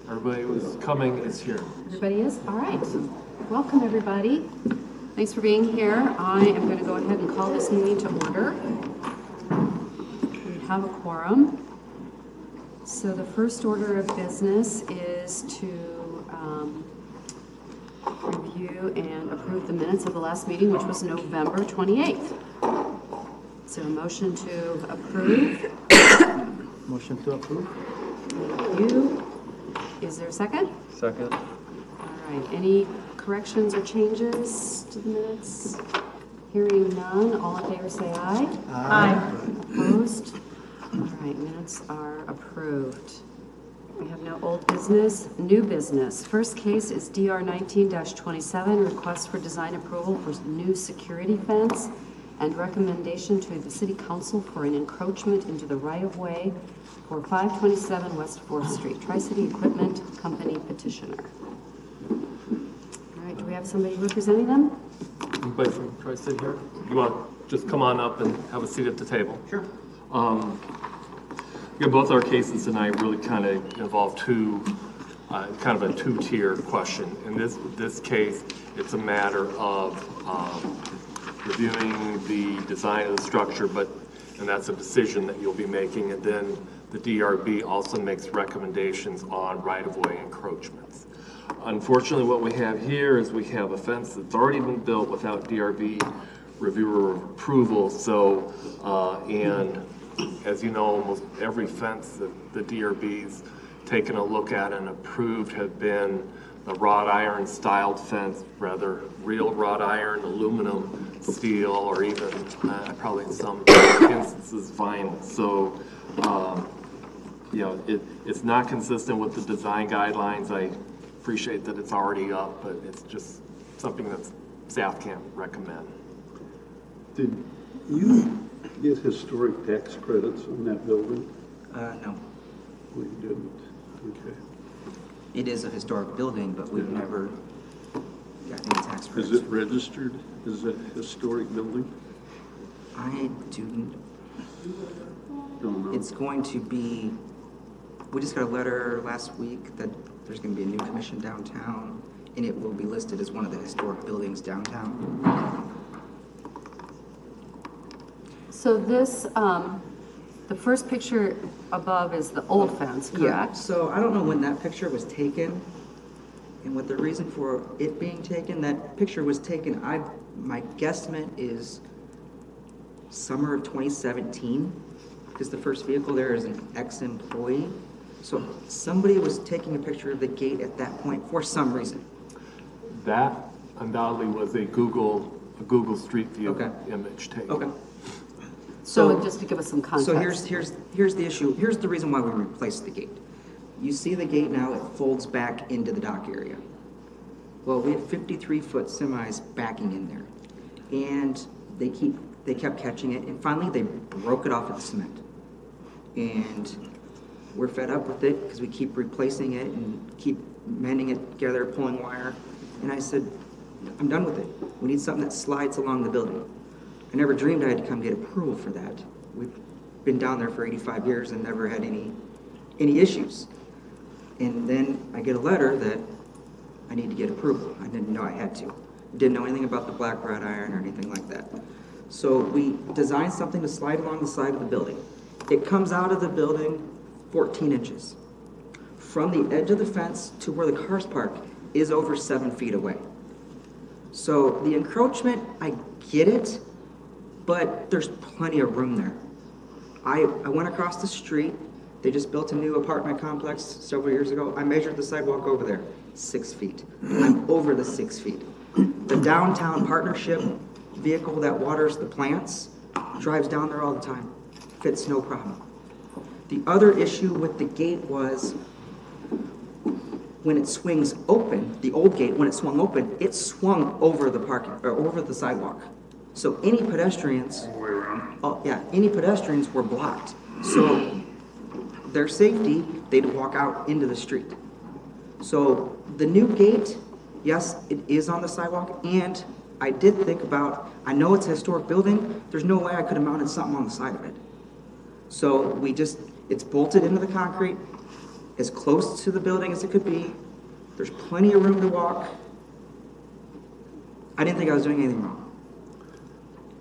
Everybody who's coming is here. Everybody is? All right. Welcome, everybody. Thanks for being here. I am going to go ahead and call this meeting to order. We have a quorum. So the first order of business is to review and approve the minutes of the last meeting, which was November 28th. Is there a motion to approve? Motion to approve. Thank you. Is there a second? Second. All right. Any corrections or changes to the minutes? Hearing none. All in favor say aye. Aye. Opposed? All right. Minutes are approved. We have no old business, new business. First case is DR 19-27, request for design approval for new security fence and recommendation to the City Council for an encroachment into the right-of-way for 527 West 4th Street. Tri-City Equipment Company Petitioner. All right, do we have somebody representing them? Anybody from Tri-City here? You want to just come on up and have a seat at the table? Sure. Yeah, both our cases tonight really kind of involve kind of a two-tier question. In this case, it's a matter of reviewing the design of the structure, and that's a decision that you'll be making, and then the DRB also makes recommendations on right-of-way encroachments. Unfortunately, what we have here is we have a fence that's already been built without DRB review or approval, so, and as you know, almost every fence that the DRB's taken a look at and approved have been a wrought iron styled fence, rather real wrought iron, aluminum, steel, or even probably in some instances vinyl. So, you know, it's not consistent with the design guidelines. I appreciate that it's already up, but it's just something that staff can't recommend. Did you get historic tax credits on that building? No. Well, you didn't. Okay. It is a historic building, but we've never got any tax credits. Is it registered as a historic building? I do. Don't know. It's going to be. We just got a letter last week that there's going to be a new commission downtown, and it will be listed as one of the historic buildings downtown. So this, the first picture above is the old fence, Yeah, correct? so I don't know when that picture was taken and what the reason for it being taken. That picture was taken, my guesstimate is summer of 2017, because the first vehicle there is an ex-employee. So somebody was taking a picture of the gate at that point for some reason. That undoubtedly was a Google Street View Okay. image taken. Okay. So just to give us some context. So here's the issue. Here's the reason why we replaced the gate. You see the gate now, it folds back into the dock area. Well, we have 53-foot semis backing in there. And they kept catching it, and finally they broke it off with the cement. And we're fed up with it because we keep replacing it and keep mending it together, pulling wire. And I said, I'm done with it. We need something that slides along the building. I never dreamed I had to come get approval for that. We've been down there for 85 years and never had any issues. And then I get a letter that I need to get approval. I didn't know I had to. Didn't know anything about the black wrought iron or anything like that. So we designed something to slide along the side of the building. It comes out of the building 14 inches. From the edge of the fence to where the cars park is over 7 feet away. So the encroachment, I get it, but there's plenty of room there. I went across the street. They just built a new apartment complex several years ago. I measured the sidewalk over there, 6 feet. I'm over the 6 feet. The downtown partnership vehicle that waters the plants drives down there all the time. Fits no problem. The other issue with the gate was when it swings open, the old gate, when it swung open, it swung over the parking, or over the sidewalk. So any pedestrians, All the way around? oh yeah, any pedestrians were blocked. So their safety, they'd walk out into the street. So the new gate, yes, it is on the sidewalk, and I did think about, I know it's a historic building, there's no way I could have mounted something on the side of it. So we just It's bolted into the concrete, as close to the building as it could be. There's plenty of room to walk. I didn't think I was doing anything wrong.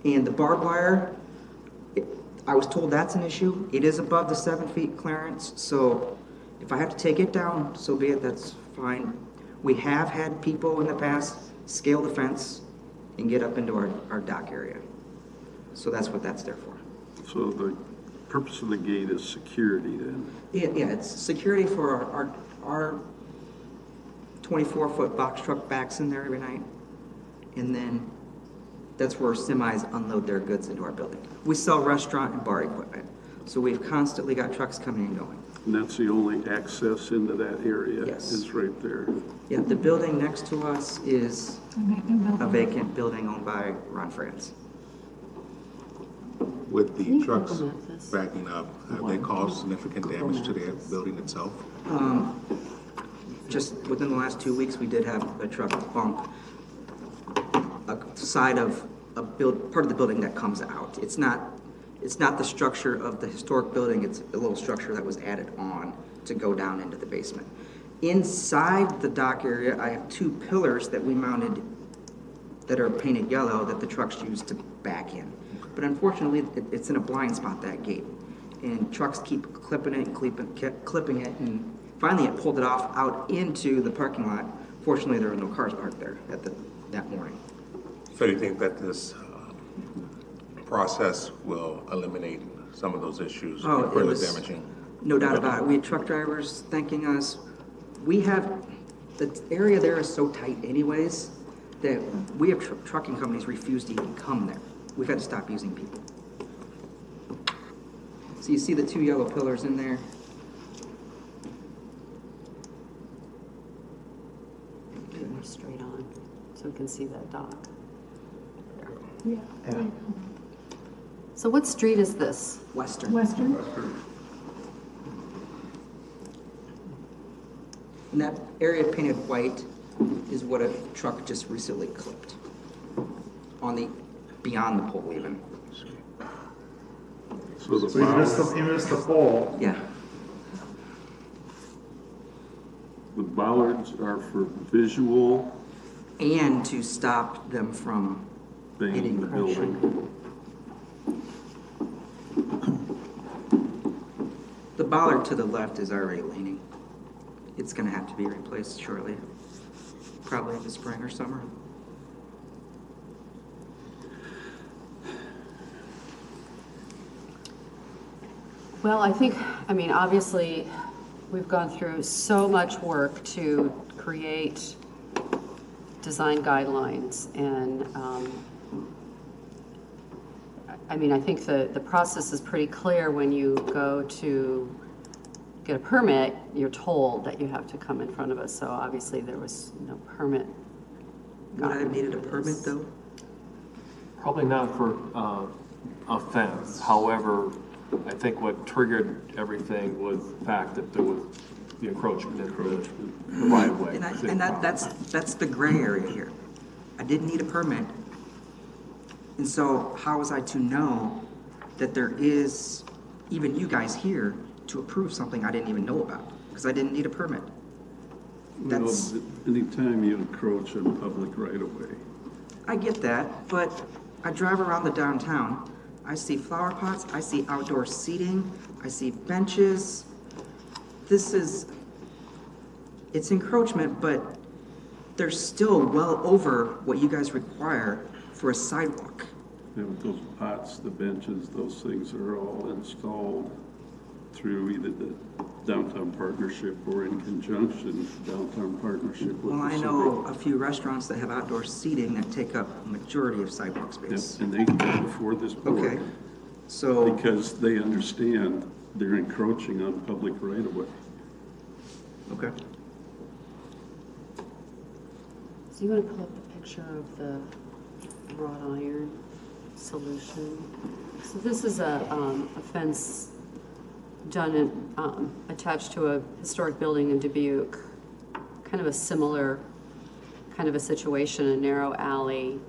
And the barbed wire, I was told that's an issue. It is above the 7 feet clearance, so if I have to take it down, so be it, that's fine. We have had people in the past scale the fence and get up into our dock area. So that's what that's there for. So the purpose of the gate is security then? Yeah, it's security for our 24-foot box truck backs in there every night. And then that's where semis unload their goods into our building. We sell restaurant and bar equipment, so we've constantly got trucks coming and going. And that's the only access into that area? Yes. Is right there? Yeah, the building next to us is a vacant building owned by Ron Franz. With Can you the trucks implement this? backing up, have they caused significant damage to the building itself? Just within the last 2 weeks, we did have a truck bump a side of part of the building that comes out. It's not the structure of the historic building, it's a little structure that was added on to go down into the basement. Inside the dock area, I have 2 pillars that we mounted that are painted yellow that the trucks use to back in. But unfortunately, it's in a blind spot, that gate. And trucks keep clipping it and clipping it, and finally it pulled it off out into the parking lot. Fortunately, there were no cars parked there that morning. So do you think that this process will eliminate some of those issues Oh, and it further was damaging? no doubt about it. We had truck drivers thanking us. We have, the area there is so tight anyways that we have trucking companies refuse to even come there. We've had to stop using people. So you see the 2 yellow pillars in there? We're straight on, so we can see that dock. Yeah. So what street is this? Western. Western? And that area painted white is what a truck just recently clipped on the, beyond the pole even. So the So you missed the pole. Yeah. the bollards are for visual And to stop them from thing in the building. The bollard to the left is already leaning. It's gonna have to be replaced shortly, probably in the spring or summer. Well, I mean, obviously, we've gone through so much work to create design guidelines, and I mean, I think the process is pretty clear. When you go to get a permit, you're told that you have to come in front of us, so obviously there was no permit. Would I have needed a permit though? Probably not for a fence. However, I think what triggered everything was the fact that there was the encroachment into the right of way. And that's the gray area here. I didn't need a permit. And so how was I to know that there is, even you guys here, to approve something I didn't even know about? Because I didn't need a permit. Well, That's, anytime you encroach on public right of way, I get that, but I drive around the downtown. I see flower pots, I see outdoor seating, I see benches. It's encroachment, but they're still well over what you guys require for a sidewalk. you know, those pots, the benches, those things are all installed through either the downtown partnership or in conjunction with the downtown partnership with Well, the I city. know a few restaurants that have outdoor seating that take up a majority of sidewalk Yep, space. and they come before this Okay, board so, because they understand they're encroaching on public right of way. okay. So you want to pull up the picture of the wrought iron solution? So this is a fence done in, attached to a historic building in Dubuque. Kind of a similar kind of a situation, a narrow alley,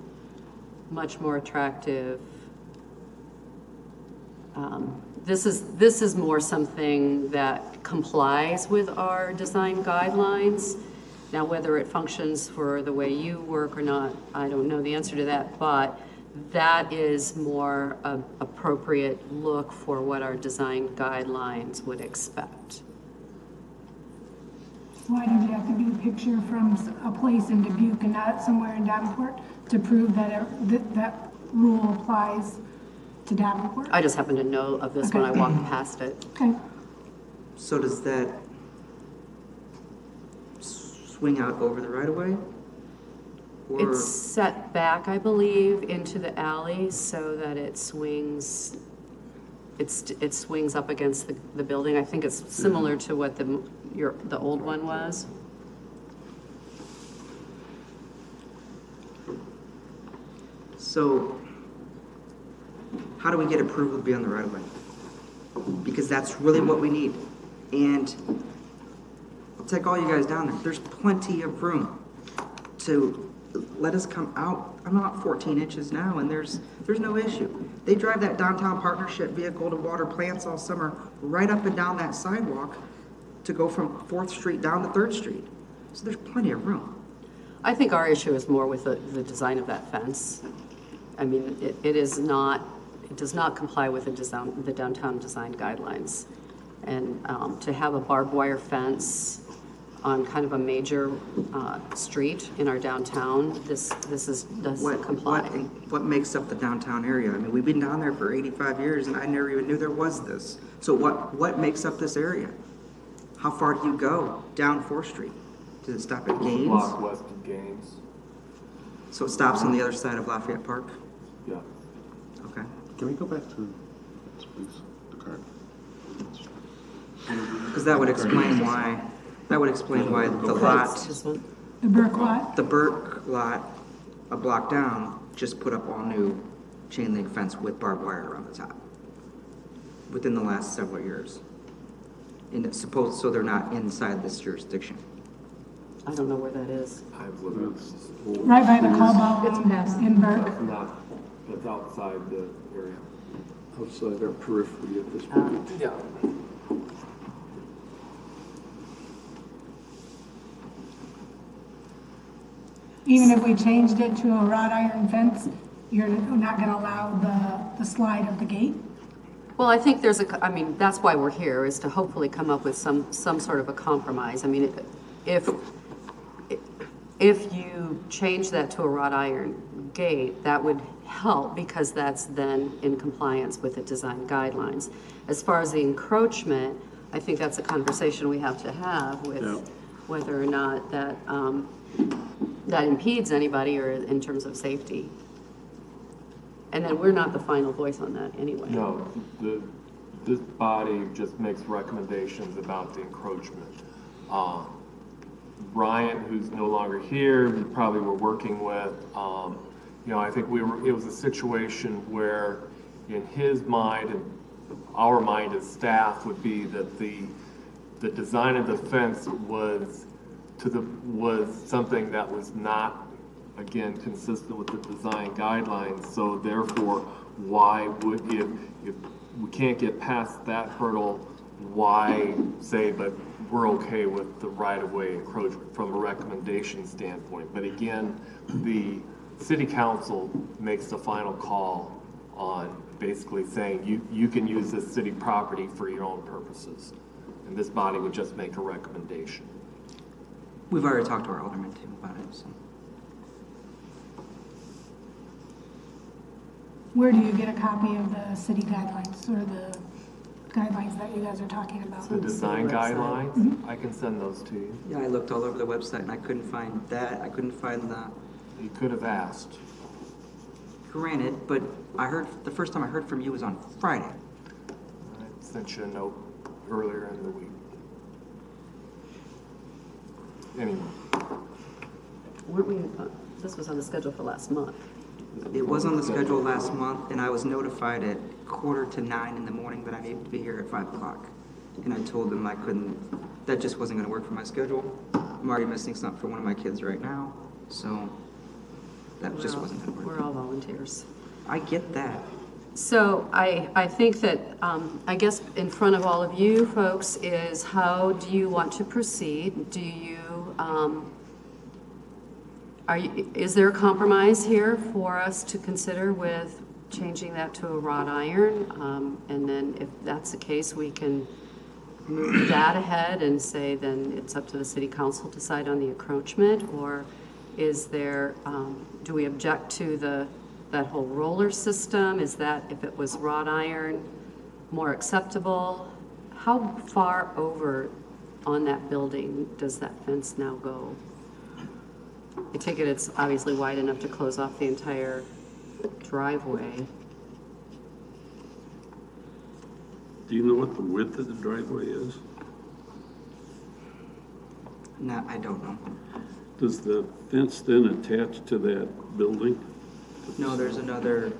much more attractive. This is more something that complies with our design guidelines. Now, whether it functions for the way you work or not, I don't know the answer to that, but that is more appropriate look for what our design guidelines would expect. Why did you have to do a picture from a place in Dubuque and not somewhere in Davenport to prove that that rule applies to Davenport? I just happen to know of this when I walked past it. Okay. So does that swing out over the right-of-way? Or It's set back, I believe, into the alley so that it swings, it swings up against the building. I think it's similar to what the old one was. so how do we get approval to be on the right-of-way? Because that's really what we need. And I'll take all you guys down there. There's plenty of room to let us come out. I'm not 14 inches now, and there's no issue. They drive that downtown partnership vehicle to water plants all summer, right up and down that sidewalk to go from 4th Street down to 3rd Street. So there's plenty of room. I think our issue is more with the design of that fence. I mean, it does not comply with the downtown design guidelines. And to have a barbed wire fence on kind of a major street in our downtown, doesn't comply. What makes up the downtown area? I mean, we've been down there for 85 years, and I never even knew there was this. So what makes up this area? How far do you go down 4th Street? Does it stop at Gaines? Block west of Gaines. So it stops on the other side of Lafayette Park? Yeah. Okay. Can we go back to, please, the card? Because that would explain why the lot, This one? The Burke lot? the Burke lot, a block down, just put up all new chain link fence with barbed wire around the top within the last several years. And it's supposed, so they're not inside this jurisdiction. I don't know where that is. I've lived in this whole. Right by the call ball It's past. in Burke? That's outside the area. Outside our periphery at this point. Yeah. Even if we changed it to a wrought iron fence, you're not gonna allow the slide of the gate? Well, I think I mean, that's why we're here, is to hopefully come up with some sort of a compromise. I mean, if you change that to a wrought iron gate, that would help because that's then in compliance with the design guidelines. As far as the encroachment, I think that's a conversation we have to have with whether or not that impedes anybody or in terms of safety. And then we're not the final voice on that anyway. No, this body just makes recommendations about the encroachment. Brian, who's no longer here, we probably were working with, I think it was a situation where in his mind and our mind as staff would be that the design of the fence was something that was not, again, consistent with the design guidelines. So therefore, why would, if we can't get past that hurdle, why say, but we're okay with the right-of-way encroachment from a recommendation standpoint? But again, the city council makes the final call on basically saying you can use this city property for your own purposes. And this body would just make a recommendation. We've already talked to our alderman too about it, so. Where do you get a copy of the city guidelines or the guidelines that you guys are talking about? The design guidelines, I can send those to you. Yeah, I looked all over the website and I couldn't find that. I couldn't find the, You could have asked. granted, but the first time I heard from you was on Friday. I sent you a note earlier in the week. Anyway, Weren't we, this was on the schedule for last month. It was on the schedule last month, and I was notified at 8:45 in the morning that I needed to be here at 5 o'clock. And I told them I couldn't, that just wasn't gonna work for my schedule. I'm already missing something for one of my kids right now, so that just wasn't gonna work. We're all volunteers. I get that, So I think that, I guess in front of all of you folks is how do you want to proceed? Do you, is there a compromise here for us to consider with changing that to a wrought iron? And then if that's the case, we can move that ahead and say then it's up to the city council to decide on the encroachment? Or is there, do we object to that whole roller system? Is that, if it was wrought iron, more acceptable? How far over on that building does that fence now go? I take it it's obviously wide enough to close off the entire driveway. Do you know what the width of the driveway is? No, I don't know. Does the fence then attach to that building? No, there's another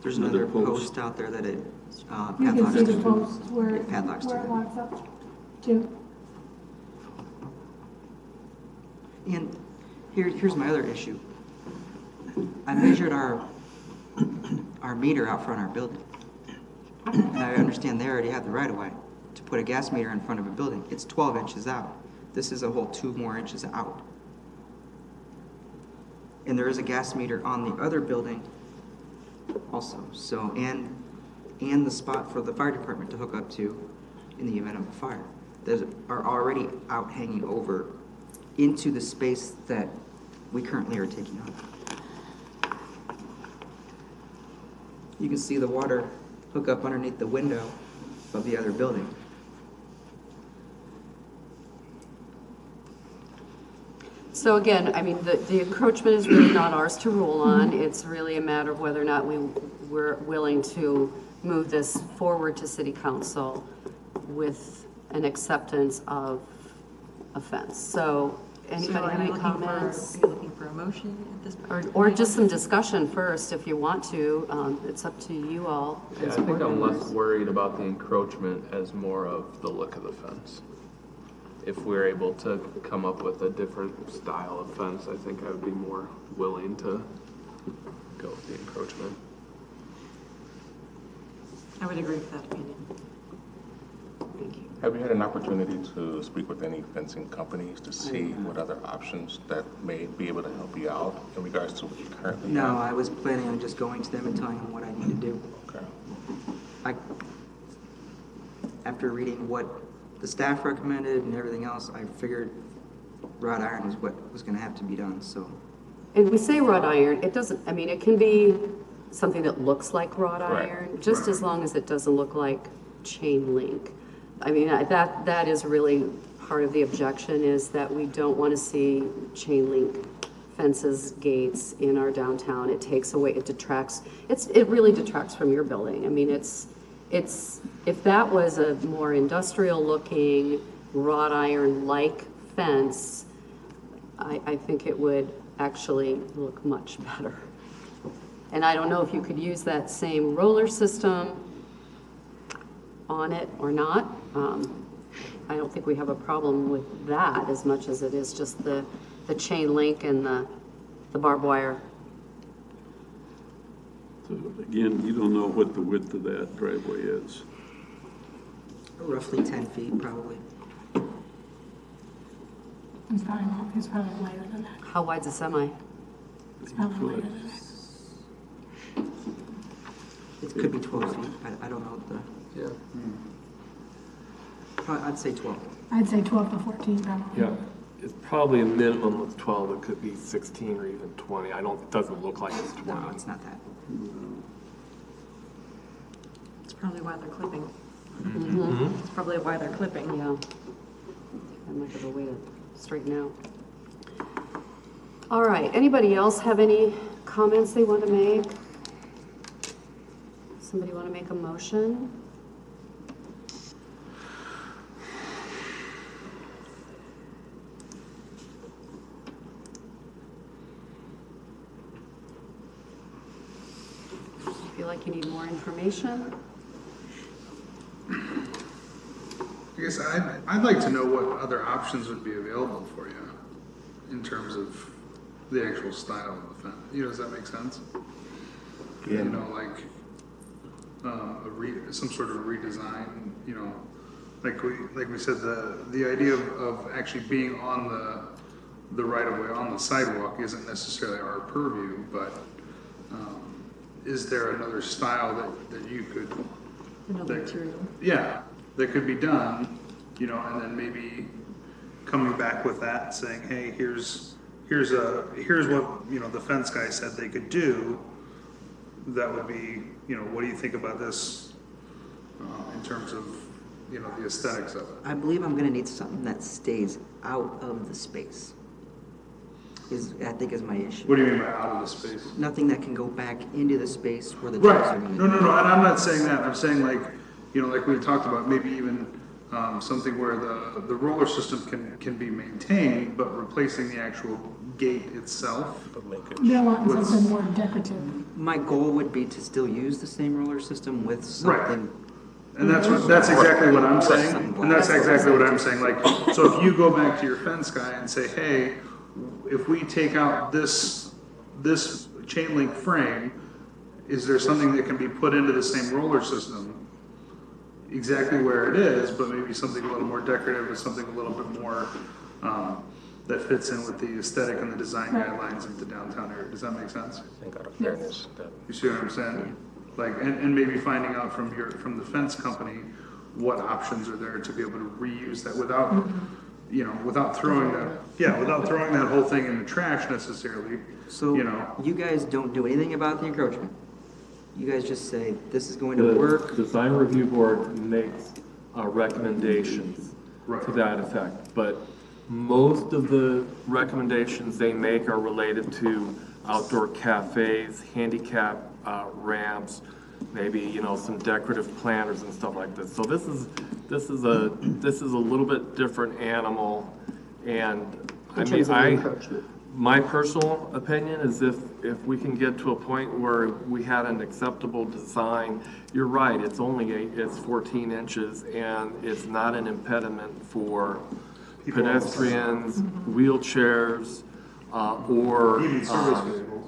Another post. post out there that it You can padlocks see the to. post where, It padlocks where to it it. locks up to. And here's my other issue. I measured our meter out front of our building. And I understand they already have the right of way to put a gas meter in front of a building. It's 12 inches out. This is a whole 2 more inches out. And there is a gas meter on the other building also. So, and the spot for the fire department to hook up to in the event of a fire. Those are already out hanging over into the space that we currently are taking up. You can see the water hook up underneath the window of the other building. So again, I mean, the encroachment is really not ours to rule on. It's really a matter of whether or not we're willing to move this forward to city council with an acceptance of offense. So anybody have any comments? Are you looking for a motion at this point? Or just some discussion first, if you want to. It's up to you all. Yeah, as I think board I'm members. less worried about the encroachment as more of the look of the fence. If we're able to come up with a different style of fence, I think I would be more willing to go with the encroachment. I would agree with that opinion. Thank you. Have you had an opportunity to speak with any fencing companies to see what other options that may be able to help you out in regards to what you currently have? No, I was planning on just going to them and telling them what I need to do. Okay. After reading what the staff recommended and everything else, I figured wrought iron is what was gonna have to be done, so. And we say wrought iron, it doesn't, I mean, it can be something that looks like wrought Right. iron, just as long as it doesn't look like chain link. I mean, that is really part of the objection, is that we don't want to see chain link fences, gates in our downtown. It takes away, it detracts, it really detracts from your building. I mean, it's, if that was a more industrial looking wrought iron like fence, I think it would actually look much better. And I don't know if you could use that same roller system on it or not. I don't think we have a problem with that as much as it is just the chain link and the barbed wire. So again, you don't know what the width of that driveway is. Roughly 10 feet, probably. It's probably wider than that. How wide's a semi? It's probably wider than that. It could be 12 feet. I don't know the, Yeah. I'd say 12. I'd say 12 to 14 probably. Yeah, it's probably a minimum of 12, it could be 16 or even 20. It doesn't look like it's 20. No, it's not that. It's probably why they're clipping. Mm-hmm. It's probably why they're clipping. Yeah. That might have a way to straighten out. All right, anybody else have any comments they want to make? Somebody want to make a motion? Feel like you need more information? I guess I'd like to know what other options would be available for you in terms of the actual style of the fence. Does that make sense? You know, like, some sort of redesign, you know, like we said, the idea of actually being on the right of way on the sidewalk isn't necessarily our purview, but is there another style that you could, Another material. yeah, that could be done, you know, and then maybe coming back with that and saying, hey, here's what, you know, the fence guy said they could do. That would be, you know, what do you think about this in terms of, you know, the aesthetics of it? I believe I'm gonna need something that stays out of the space. I think is my issue. What do you mean by out of the space? Nothing that can go back into the space where the trucks are Right. gonna. No, and I'm not saying that. I'm saying like, you know, like we talked about, maybe even something where the roller system can be maintained, but replacing the actual gate itself. But make it They'll want something more decorative. My goal would be to still use the same roller system with something. And that's exactly what I'm saying. And that's exactly what I'm saying. Like, so if you go back to your fence guy and say, hey, if we take out this chain link frame, is there something that can be put into the same roller system? Exactly where it is, but maybe something a little more decorative or something a little bit more that fits in with the aesthetic and the design guidelines of the downtown area. Does that make sense? I think out of fairness, that You see what I'm saying? Like, and maybe finding out from the fence company what options are there to be able to reuse that without, you know, without throwing that whole thing in the trash necessarily. So, you know, you guys don't do anything about the encroachment? You guys just say, this is going to work? The design review board makes recommendations to that effect, but most of the recommendations they make are related to outdoor cafes, handicap ramps, maybe, you know, some decorative planters and stuff like this. So this is a little bit different animal, and my personal opinion is if we can get to a point where we had an acceptable design, you're right, it's 14 inches and it's not an impediment for pedestrians, wheelchairs, or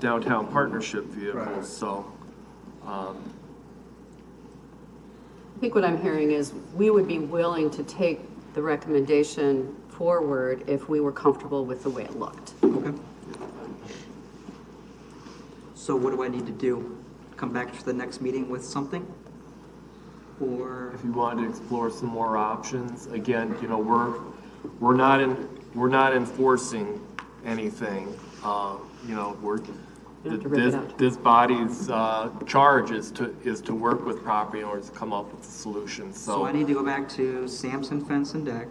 downtown partnership vehicles, so. I think what I'm hearing is we would be willing to take the recommendation forward if we were comfortable with the way it looked. Okay. So what do I need to do? Come back to the next meeting with something? Or, If you wanted to explore some more options, again, you know, we're not enforcing anything. You know, You have to rip it out. this body's charge is to work with property owners to come up with a solution. so I need to go back to Sampson Fence and Deck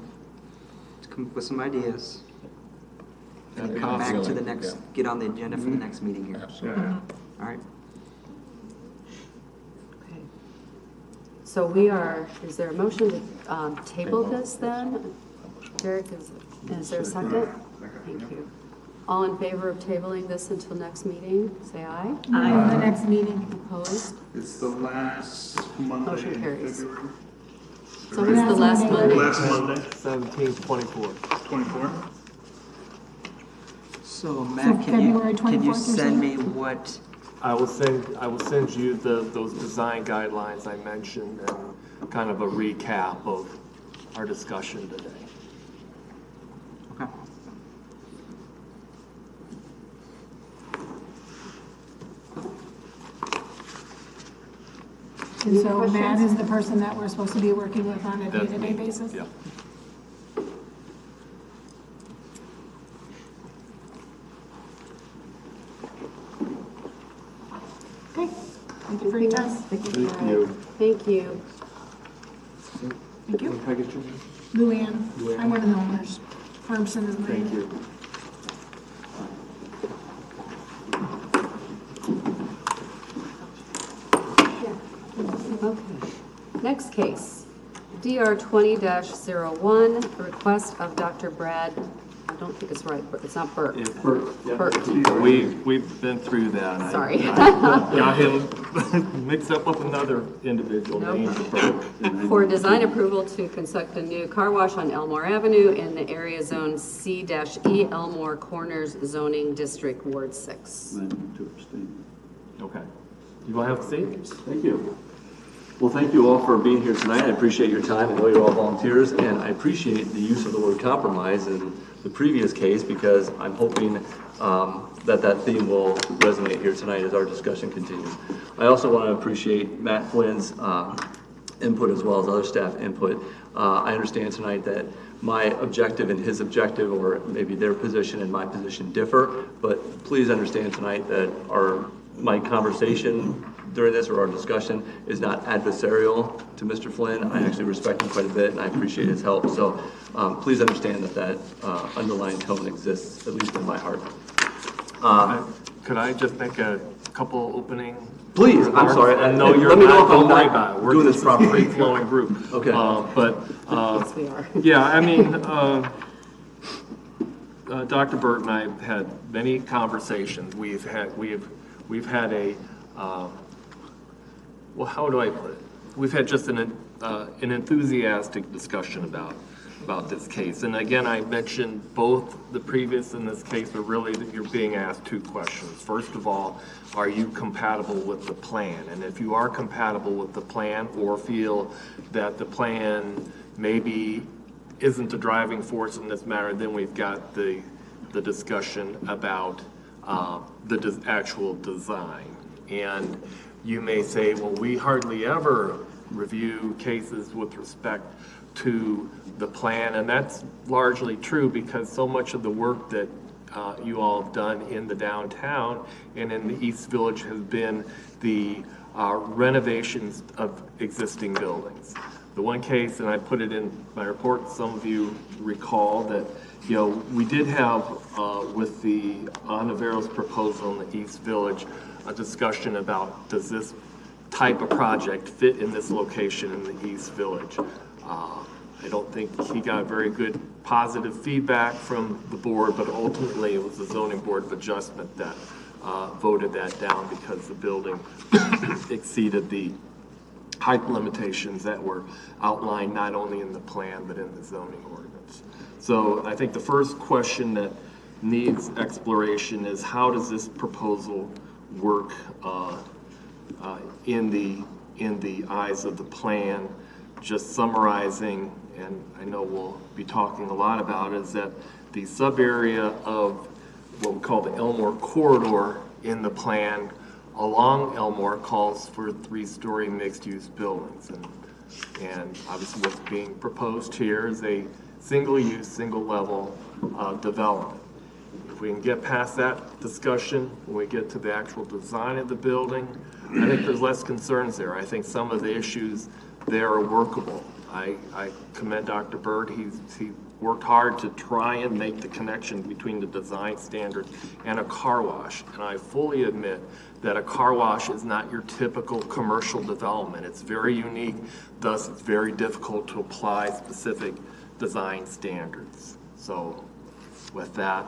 to come up with some ideas. And then come back to the next, get on the agenda for the next meeting here. absolutely. All right. Okay. So is there a motion to table this then? Derek, is there a second? Thank you. All in favor of tabling this until next meeting, say aye. On the next meeting. Opposed? it's the last Monday Motion in carries. February. So it's the last Monday. Last Monday, 17th, 24th. 24. So Matt, can February you 24th or send me something? what, I will send you those design guidelines I mentioned and kind of a recap of our discussion today. okay. And so Matt is the person that we're supposed to be working with on a That's day-to-day me. basis? Yeah. Okay, thank you for your time. Thank you. Thank you. Thank you. Luann, I'm one of the owners. Ferguson is my name. Thank you. Okay. Next case, DR 20-01, request of Dr. Brad, I don't think it's right, but it's not Burke. Burt. We've been through that. Sorry. Got him mixed up with another individual named Burke. For design approval to construct a new car wash on Elmore Avenue in the area zone C-E Elmore Corners zoning district, Ward 6. I need to abstain. Okay. You want to have a seat? Thank you. Well, thank you all for being here tonight. I appreciate your time. I know you're all volunteers, and I appreciate the use of the word compromise in the previous case because I'm hoping that theme will resonate here tonight as our discussion continues. I also want to appreciate Matt Flynn's input as well as other staff input. I understand tonight that my objective and his objective, or maybe their position and my position differ, but please understand tonight that my conversation during this or our discussion is not adversarial to Mr. Flynn. I actually respect him quite a bit and I appreciate his help. So please understand that underlying tone exists, at least in my heart. Could I just make a couple opening? Please, I'm sorry. I know you're Let me know if don't I'm worry not about it. We're doing just this properly. a free-flowing group. Okay. Yes, we are. Yeah, I mean, Dr. Burt and I have had many conversations. We've had a, well, how do I put it? We've had just an enthusiastic discussion about this case. And again, I mentioned both the previous and this case are really that you're being asked two questions. First of all, are you compatible with the plan? And if you are compatible with the plan or feel that the plan maybe isn't the driving force in this matter, then we've got the discussion about the actual design. And you may say, well, we hardly ever review cases with respect to the plan, and that's largely true because so much of the work that you all have done in the downtown and in the East Village has been the renovations of existing buildings. The one case, and I put it in my report, some of you recall that, you know, we did have with the Navarro's proposal in the East Village a discussion about does this type of project fit in this location in the East Village. I don't think he got very good positive feedback from the board, but ultimately it was the Zoning Board of Adjustment that voted that down because the building exceeded the height limitations that were outlined not only in the plan but in the zoning ordinance. So I think the first question that needs exploration is how does this proposal work in the eyes of the plan? Just summarizing, and I know we'll be talking a lot about, is that the sub-area of what we call the Elmore corridor in the plan along Elmore calls for 3-story mixed-use buildings. And obviously what's being proposed here is a single-use, single-level development. If we can get past that discussion, when we get to the actual design of the building, I think there's less concerns there. I think some of the issues there are workable. I commend Dr. Bird. He worked hard to try and make the connection between the design standards and a car wash. And I fully admit that a car wash is not your typical commercial development. It's very unique, thus it's very difficult to apply specific design standards. So with that,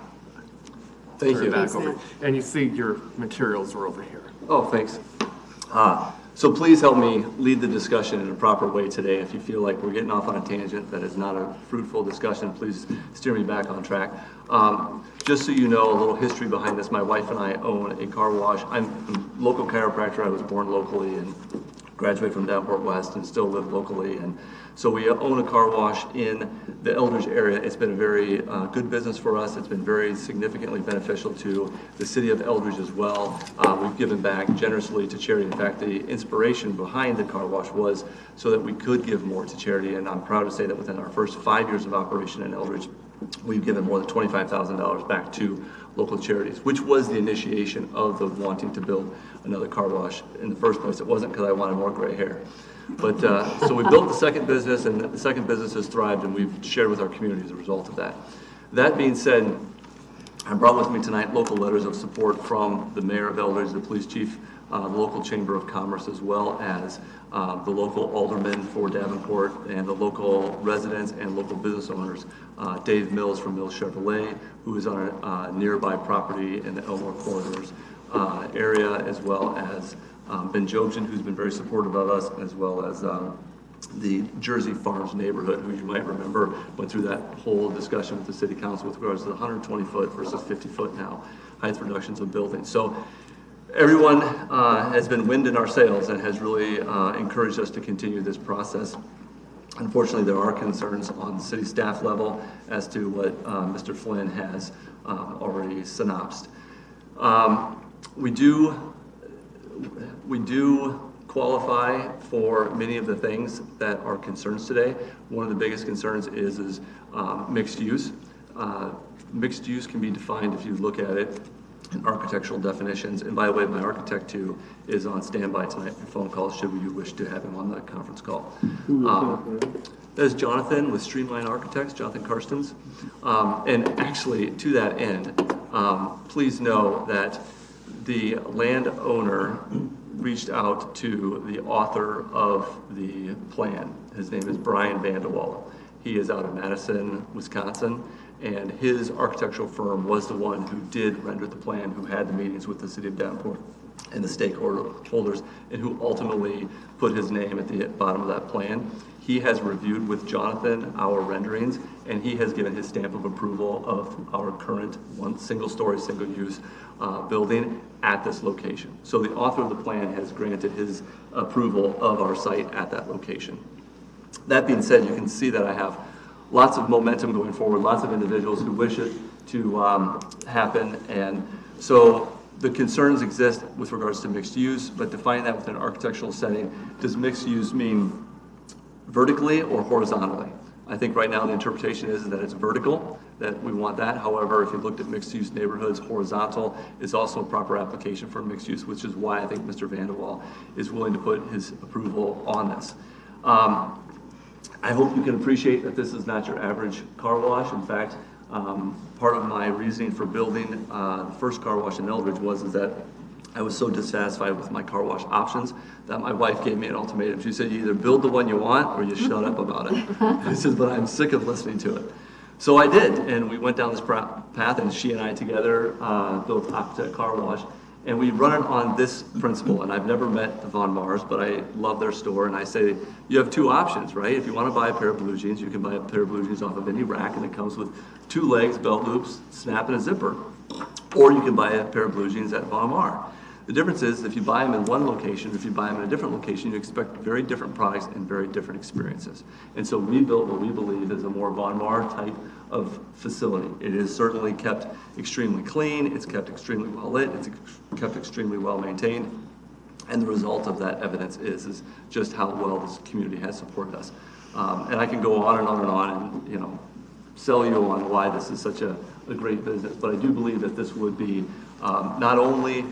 Thank you. back over. And you see your materials are over here. Oh, thanks. So please help me lead the discussion in a proper way today. If you feel like we're getting off on a tangent that is not a fruitful discussion, please steer me back on track. Just so you know, a little history behind this. My wife and I own a car wash. I'm a local chiropractor. I was born locally and graduated from Davenport West and still live locally. And so we own a car wash in the Eldridge area. It's been a very good business for us. It's been very significantly beneficial to the city of Eldridge as well. We've given back generously to charity. In fact, the inspiration behind the car wash was so that we could give more to charity. And I'm proud to say that within our first 5 years of operation in Eldridge, we've given more than $25,000 back to local charities, which was the initiation of the wanting to build another car wash in the first place. It wasn't because I wanted more gray hair. But so we built the second business, and the second business has thrived, and we've shared with our community as a result of that. That being said, I brought with me tonight local letters of support from the mayor of Eldridge, the police chief, the local chamber of commerce, as well as the local alderman for Davenport and the local residents and local business owners. Dave Mills from Mills Chevrolet, who is on a nearby property in the Elmore corridors area, as well as Ben Jobson, who's been very supportive of us, as well as the Jersey Farms neighborhood, who you might remember went through that whole discussion with the city council with regards to the 120-foot versus 50-foot now height reductions of buildings. So Everyone has been wind in our sails and has really encouraged us to continue this process. Unfortunately, there are concerns on the city staff level as to what Mr. Flynn has already synopsed. We do qualify for many of the things that are concerns today. One of the biggest concerns is mixed use. Mixed use can be defined, if you look at it, in architectural definitions. And by the way, my architect too is on standby tonight for phone calls should you wish to have him on the conference call. That is Jonathan with Streamline Architects, Jonathan Karstens. And actually, to that end, please know that the landowner reached out to the author of the plan. His name is Brian Vanderwall. He is out of Madison, Wisconsin, and his architectural firm was the one who did render the plan, who had the meetings with the city of Davenport and the stakeholders, and who ultimately put his name at the bottom of that plan. He has reviewed with Jonathan our renderings, and he has given his stamp of approval of our current single-story, single-use building at this location. So the author of the plan has granted his approval of our site at that location. That being said, you can see that I have lots of momentum going forward, lots of individuals who wish it to happen, and so the concerns exist with regards to mixed use, but defining that within an architectural setting, does mixed use mean vertically or horizontally? I think right now the interpretation is that it's vertical, that we want that. However, if you looked at mixed use neighborhoods, horizontal is also a proper application for mixed use, which is why I think Mr. Vanderwall is willing to put his approval on this. I hope you can appreciate that this is not your average car wash. In fact, part of my reasoning for building the first car wash in Eldridge was that I was so dissatisfied with my car wash options that my wife gave me an ultimatum. She said, you either build the one you want or you shut up about it. She says, but I'm sick of listening to it. So I did, and we went down this path, and she and I together built Octet Car Wash. And we run it on this principle, and I've never met the Von Mars, but I love their store, and I say, you have two options, right? If you want to buy a pair of blue jeans, you can buy a pair of blue jeans off of any rack, and it comes with 2 legs, belt loops, snap, and a zipper. Or you can buy a pair of blue jeans at Von Mar. The difference is if you buy them in one location, if you buy them in a different location, you expect very different products and very different experiences. And so we built what we believe is a more Von Mar type of facility. It is certainly kept extremely clean, it's kept extremely well lit, it's kept extremely well maintained, and the result of that evidence is just how well this community has supported us. And I can go on and on and on and sell you on why this is such a great business, but I do believe that this would be not only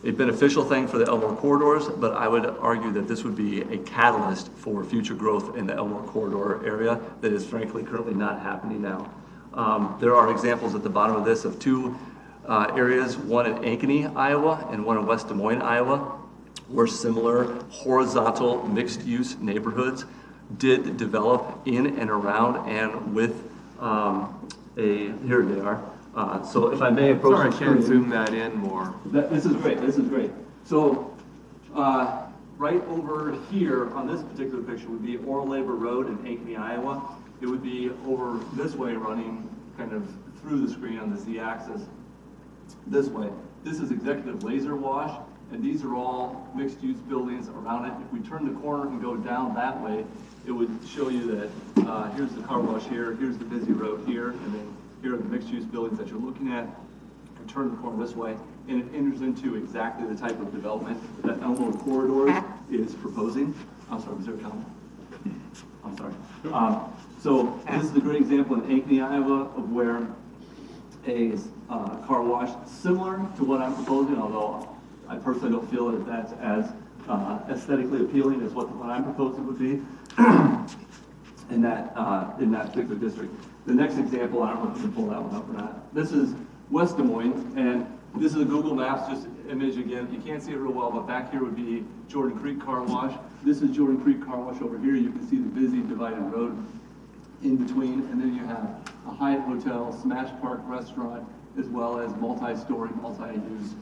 a beneficial thing for the Elmore corridors, but I would argue that this would be a catalyst for future growth in the Elmore corridor area that is frankly currently not happening now. There are examples at the bottom of this of 2 areas, one in Ankeny, Iowa, and one in West Des Moines, Iowa, where similar horizontal mixed-use neighborhoods did develop in and around and with here they are. So if I may approach Sorry, the I can't screen. zoom that in more. This is great, this is great. So right over here on this particular picture would be Oral Labor Road in Ankeny, Iowa. It would be over this way running kind of through the screen on the Z-axis this way. This is Executive Laser Wash, and these are all mixed-use buildings around it. If we turn the corner and go down that way, it would show you that here's the car wash here, here's the busy road here, and then here are the mixed-use buildings that you're looking at. You turn the corner this way, and it enters into exactly the type of development that Elmore Corridors is proposing. I'm sorry, was there a comment? I'm sorry. So this is a great example in Ankeny, Iowa, of where a car wash similar to what I'm proposing, although I personally don't feel that that's as aesthetically appealing as what I'm proposing would be in that particular district. The next example, I don't know if you can pull that one up or not. This is West Des Moines, and this is a Google Maps just image again. You can't see it real well, but back here would be Jordan Creek Car Wash. This is Jordan Creek Car Wash over here. You can see the busy divided road in between, and then you have a Hyatt Hotel, Smash Park Restaurant, as well as multi-story, multi-use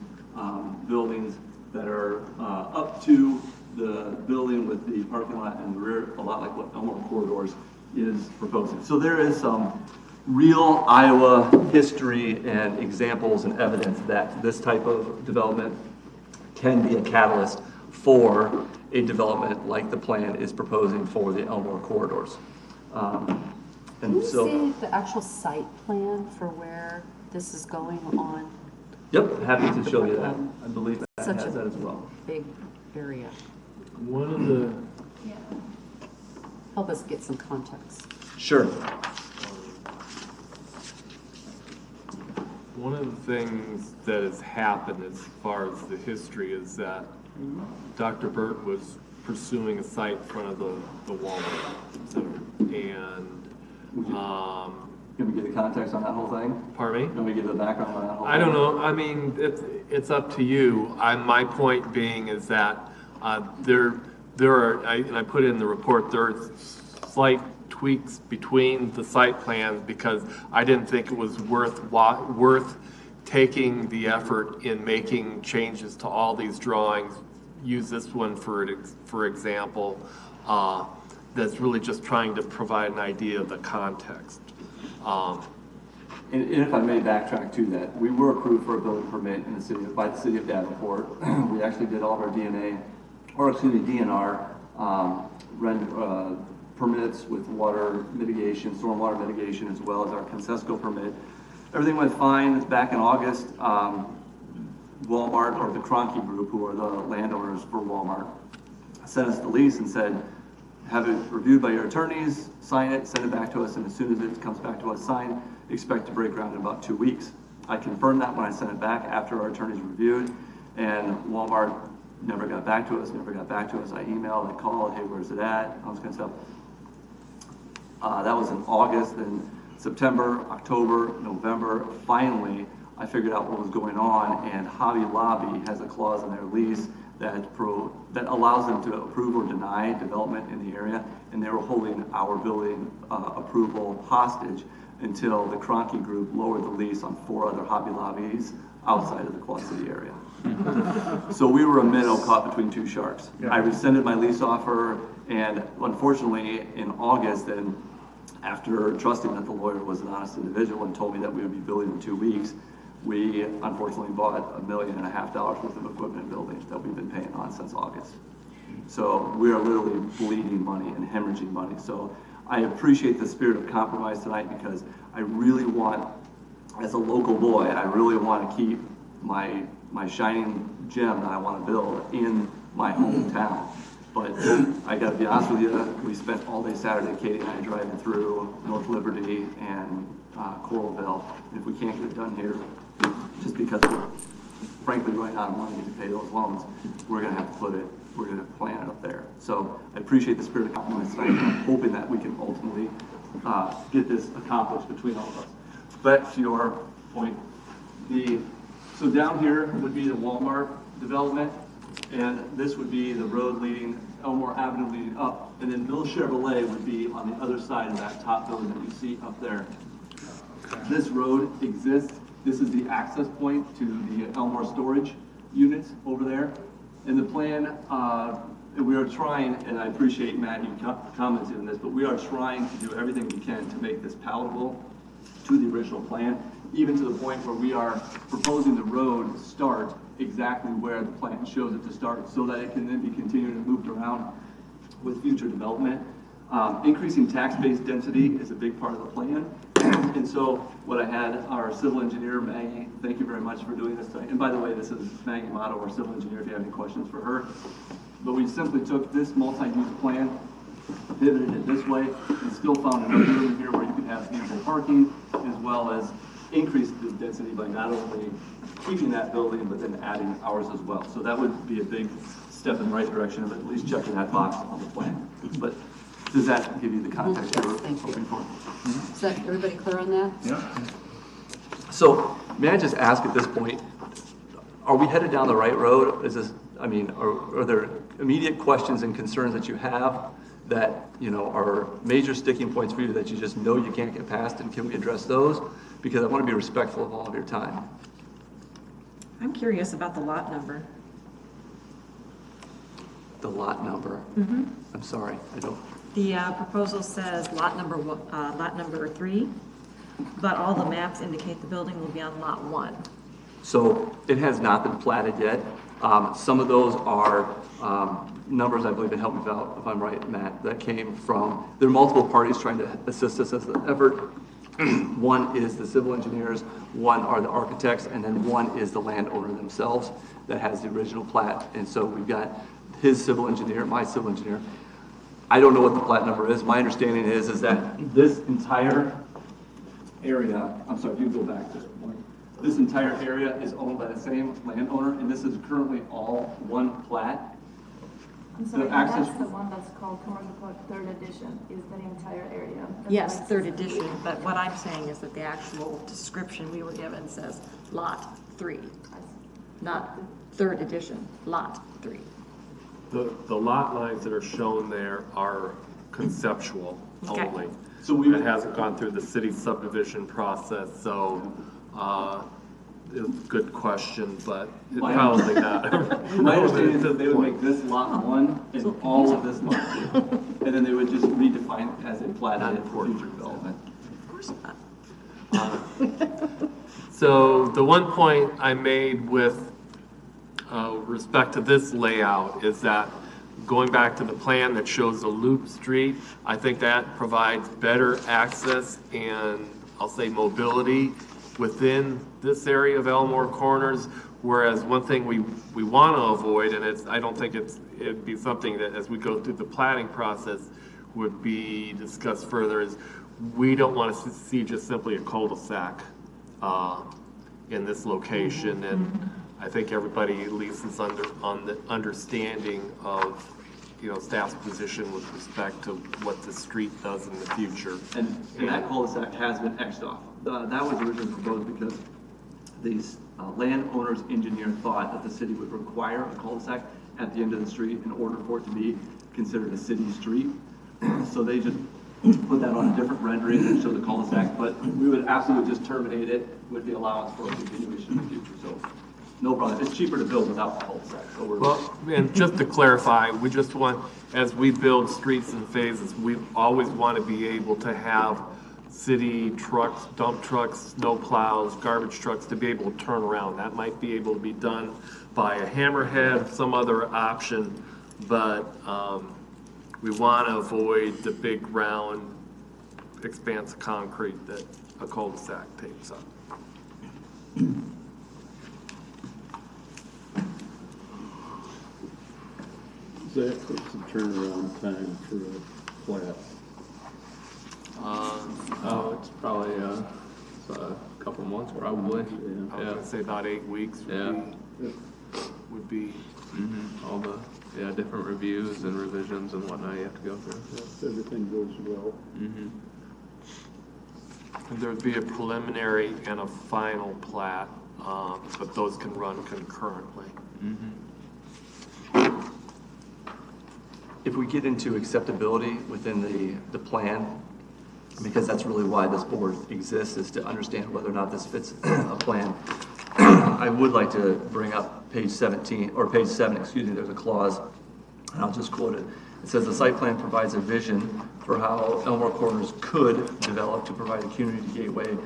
buildings that are up to the building with the parking lot in the rear, a lot like what Elmore Corridors is proposing. So there is some real Iowa history and examples and evidence that this type of development can be a catalyst for a development like the plan is proposing for the Elmore corridors. Can you see the actual site plan for where this is going on? Yep, happy to show you that. I believe that Such has a that as well. big area. One of the, Help us get some context. Sure. one of the things that has happened as far as the history is that Dr. Burt was pursuing a site in front of the Walmart Center. And, Can we get the context on that whole thing? pardon me? Can we give the background on that whole thing? I don't know. I mean, it's up to you. My point being is that there are, and I put it in the report, there are slight tweaks between the site plans because I didn't think it was worth taking the effort in making changes to all these drawings. Use this one for example. That's really just trying to provide an idea of the context. And if I may backtrack to that, we were approved for a building permit in the city by the city of Davenport. We actually did all of our DNR permits with water mitigation, stormwater mitigation, as well as our Consesco permit. Everything went fine. Back in August, Walmart, or the Kroenke Group, who are the landowners for Walmart, sent us the lease and said, have it reviewed by your attorneys, sign it, send it back to us, and as soon as it comes back to us signed, expect to break ground in about 2 weeks. I confirmed that when I sent it back after our attorneys reviewed, and Walmart never got back to us. I emailed, I called, hey, where's it at? All this kind of stuff. That was in August, then September, October, November. Finally, I figured out what was going on, and Hobby Lobby has a clause in their lease that allows them to approve or deny development in the area, and they were holding our building approval hostage until the Kroenke Group lowered the lease on 4 other Hobby Lobbies outside of the Quad City area. So we were a minnow caught between 2 sharks. I rescinded my lease offer, and unfortunately in August, and after trusting that the lawyer was an honest individual and told me that we would be building in 2 weeks, we unfortunately bought $1.5 million worth of equipment and buildings that we've been paying on since August. So we are literally bleeding money and hemorrhaging money. So I appreciate the spirit of compromise tonight because I really want, as a local boy, I really want to keep my shining gem that I want to build in my hometown. But I got to be honest with you, we spent all day Saturday, Katie and I, driving through North Liberty and Coralville. If we can't get it done here, just because we're frankly running out of money to pay those loans, we're going to have to we're going to plan it up there. So I appreciate the spirit of compromise tonight. I'm hoping that we can ultimately get this accomplished between all of us. Back to your point, so down here would be the Walmart development, and this would be the road leading, Elmore Avenue leading up, and then Bill Chevrolet would be on the other side of that top building that you see up there. This road exists. This is the access point to the Elmore storage units over there. And the plan, we are trying, and I appreciate Matt, you commented on this, but we are trying to do everything we can to make this palatable to the original plan, even to the point where we are proposing the road start exactly where the plan shows it to start so that it can then be continued and moved around with future development. Increasing tax-based density is a big part of the plan. And so what I had our civil engineer, Maggie, thank you very much for doing this tonight. And by the way, this is Maggie Motto, our civil engineer, if you have any questions for her. But we simply took this multi-use plan, pivoted it this way, and still found enough room here where you can have ample parking, as well as increase the density by not only keeping that building, but then adding ours as well. So that would be a big step in the right direction of at least checking that box on the plan. But does that give you the context you were hoping for? Is that everybody clear on that? Yeah. So may I just ask at this point, are we headed down the right road? Is this, I mean, are there immediate questions and concerns that you have that, you know, are major sticking points for you that you just know you can't get past, and can we address those? Because I want to be respectful of all of your time. I'm curious about the lot number. The lot number? Mm-hmm. I'm sorry, I don't. The proposal says lot number 3, but all the maps indicate the building will be on lot 1. So it has not been platted yet. Some of those are numbers, I believe, and help me out if I'm right, Matt, that came from, there are multiple parties trying to assist us as an effort. One is the civil engineers, one are the architects, and then one is the landowner themselves that has the original plat. And so we've got his civil engineer, my civil engineer. I don't know what the plat number is. My understanding is that this entire area, I'm sorry, if you go back just one. This entire area is owned by the same landowner, and this is currently all one plat. I'm sorry, The access- that's the one that's called Commercial Code 3rd Edition, is the entire area. That's Yes, what third it says. edition, but what I'm saying is that the actual description we were given says lot 3, not third edition, lot 3. The lot lines that are shown there are conceptual Okay. only. So we- It hasn't gone through the city subdivision process, so, it's a good question, but it's My- probably not. My understanding is that they would make this lot 1 and all of this lot 2. And then they would just redefine it as a plat for future development. Of course not. So the one point I made with respect to this layout is that going back to the plan that shows the loop street, I think that provides better access and I'll say mobility within this area of Elmore Corners. Whereas one thing we want to avoid, and I don't think it'd be something that as we go through the planning process would be discussed further, is we don't want to see just simply a cul-de-sac in this location. And I think everybody at least is on the understanding of, staff's position with respect to what the street does in the future. And that cul-de-sac has been Xed off. That was originally proposed because the landowner's engineer thought that the city would require a cul-de-sac at the end of the street in order for it to be considered a city street. So they just put that on a different rendering and show the cul-de-sac, but we would absolutely just terminate it with the allowance for a continuation in the future. So no problem. It's cheaper to build without the cul-de-sac. So Well, and just to clarify, we just want, as we build streets in phases, we always want to be able to have city trucks, dump trucks, snow plows, garbage trucks to be able to turn around. That might be able to be done by a hammerhead, some other option, but we want to avoid the big round expanse of concrete that a cul-de-sac takes up. Zach, what's the turnaround time for a plat? It's probably a couple months probably. I was gonna say about 8 weeks Yeah. would be. All the different reviews and revisions and whatnot you have to go through. If everything goes well. And there'd be a preliminary and a final plat, but those can run concurrently. if we get into acceptability within the plan, because that's really why this board exists, is to understand whether or not this fits a plan. I would like to bring up page 17, or page 7, excuse me, there's a clause, and I'll just quote it. It says, the site plan provides a vision for how Elmore Corners could develop to provide a community gateway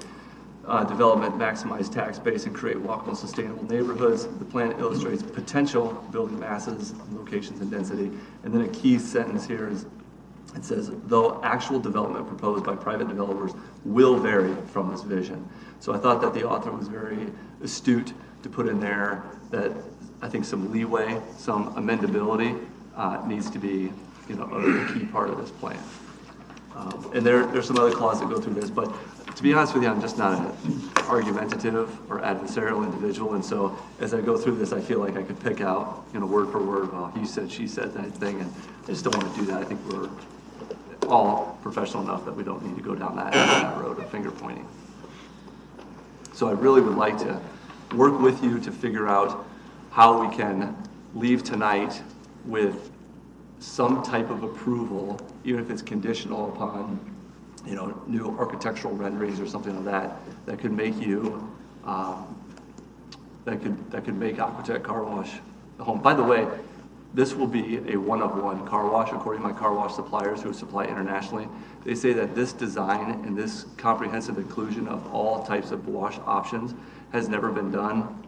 development, maximize tax base, and create walkable, sustainable neighborhoods. The plan illustrates potential building masses, locations, and density. And then a key sentence here is, it says, though actual development proposed by private developers will vary from this vision. So I thought that the author was very astute to put in there that I think some leeway, some amendability needs to be, a key part of this plan. And there's some other clauses that go through this, but to be honest with you, I'm just not an argumentative or adversarial individual, and so as I go through this, I feel like I could pick out, word for word, well, he said, she said, that thing, and I just don't want to do that. I think we're all professional enough that we don't need to go down that road of finger pointing. So I really would like to work with you to figure out how we can leave tonight with some type of approval, even if it's conditional upon, new architectural renderings or something like that, that could make you, that could make Aquatech Car Wash the home. By the way, this will be a one-of-one car wash, according to my car wash suppliers who supply internationally. They say that this design and this comprehensive inclusion of all types of wash options has never been done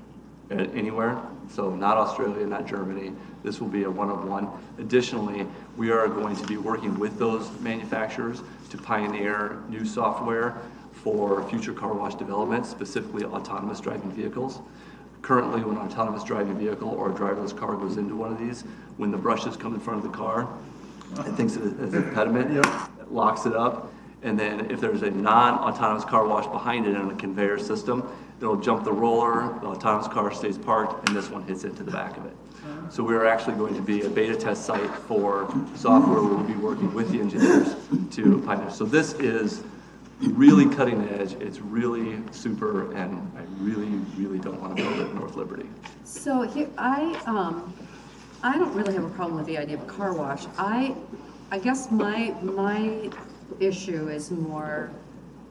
anywhere. So not Australia, not Germany. This will be a one-of-one. Additionally, we are going to be working with those manufacturers to pioneer new software for future car wash development, specifically autonomous driving vehicles. Currently, when an autonomous driving vehicle or a driverless car goes into one of these, when the brushes come in front of the car, it thinks it is an impediment, it locks it up, and then if there's a non-autonomous car wash behind it on a conveyor system, it'll jump the roller, the autonomous car stays parked, and this one hits into the back of it. So we're actually going to be a beta test site for software. We'll be working with the engineers to pioneer. So this is really cutting edge. It's really super, and I really, really don't want to build it in North Liberty. So here, I don't really have a problem with the idea of a car wash. I guess my issue is more,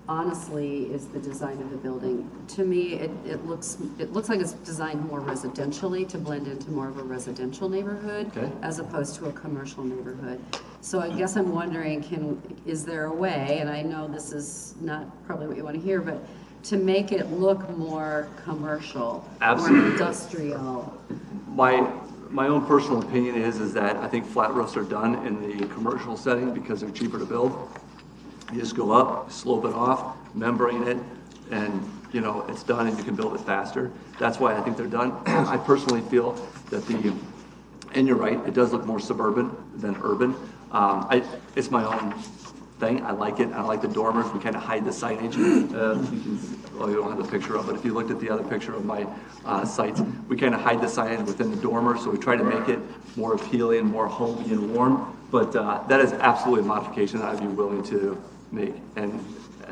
honestly, is the design of the building. To me, it looks like it's designed more residentially to blend into more of a residential neighborhood, Okay. as opposed to a commercial neighborhood. So I guess I'm wondering, is there a way, and I know this is not probably what you want to hear, but to make it look more commercial, Absolutely. more industrial? My own personal opinion is that I think flat roofs are done in the commercial setting because they're cheaper to build. You just go up, slope it off, membrane it, and it's done, and you can build it faster. That's why I think they're done. I personally feel that and you're right, it does look more suburban than urban. It's my own thing. I like it. I like the dormers. We kind of hide the signage. You don't have the picture up, but if you looked at the other picture of my sites, we kind of hide the signage within the dormer, so we try to make it more appealing, more homey and warm. But that is absolutely a modification that I'd be willing to make. And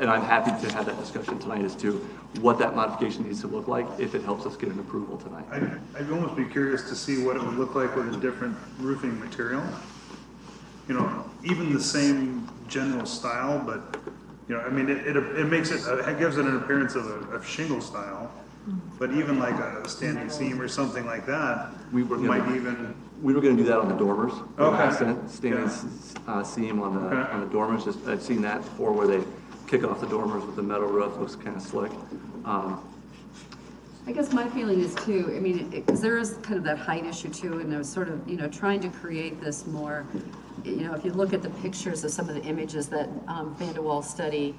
I'm happy to have that discussion tonight as to what that modification needs to look like if it helps us get an approval tonight. I'd almost be curious to see what it would look like with a different roofing material. Even the same general style, but it makes it gives it an appearance of a shingle style. But even like a standing seam or something like that, We were might going even. to do that on the dormers. Okay. Standing seam on the dormers. I've seen that before where they kick off the dormers with the metal roof. Looks kind of slick. I guess my feeling is too, because there is kind of that height issue too, and there's sort of, trying to create this more, if you look at the pictures of some of the images that Van de Waal study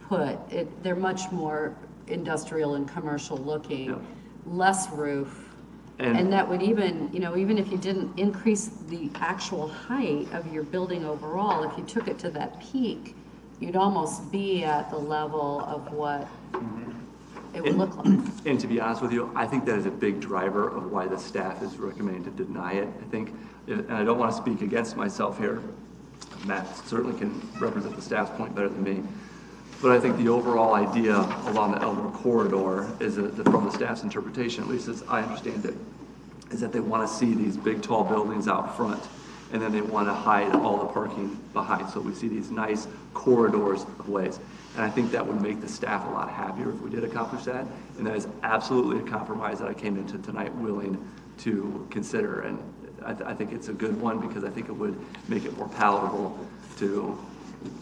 put, they're much more industrial and commercial looking, less roof. And that would even, even if you didn't increase the actual height of your building overall, if you took it to that peak, you'd almost be at the level of what it would look like. And to be honest with you, I think that is a big driver of why the staff is recommending to deny it. I think, and I don't want to speak against myself here, Matt certainly can represent the staff's point better than me, but I think the overall idea along the Elmore corridor is from the staff's interpretation, at least as I understand it, is that they want to see these big tall buildings out front, and then they want to hide all the parking behind. So we see these nice corridors of ways. And I think that would make the staff a lot happier if we did accomplish that. And that is absolutely a compromise that I came into tonight willing to consider. And I think it's a good one because I think it would make it more palatable to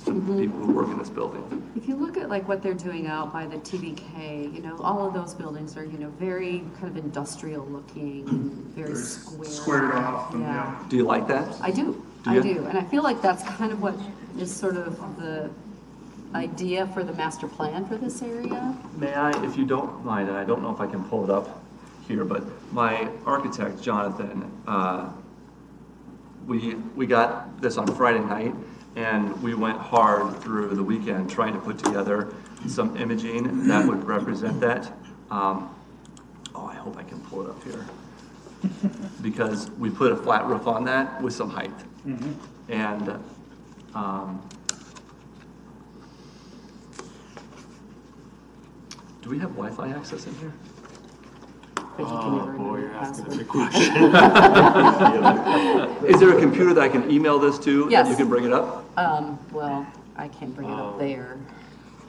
some people who work in this building. If you look at like what they're doing out by the TBK, all of those buildings are, very kind of industrial looking, and very Squared off. Yeah. Do you like that? I do. I do. And I feel like that's kind of what is sort of the idea for the master plan for this area. May I, if you don't mind, and I don't know if I can pull it up here, but my architect, Jonathan, we got this on Friday night, and we went hard through the weekend trying to put together some imaging that would represent that. I hope I can pull it up here. Because we put a flat roof on that with some height. And do we have Wi-Fi access in here? Boy, you're asking a big question. Is there a computer that I can email this to? Yes. And you can bring it up? Well, I can't bring it up there,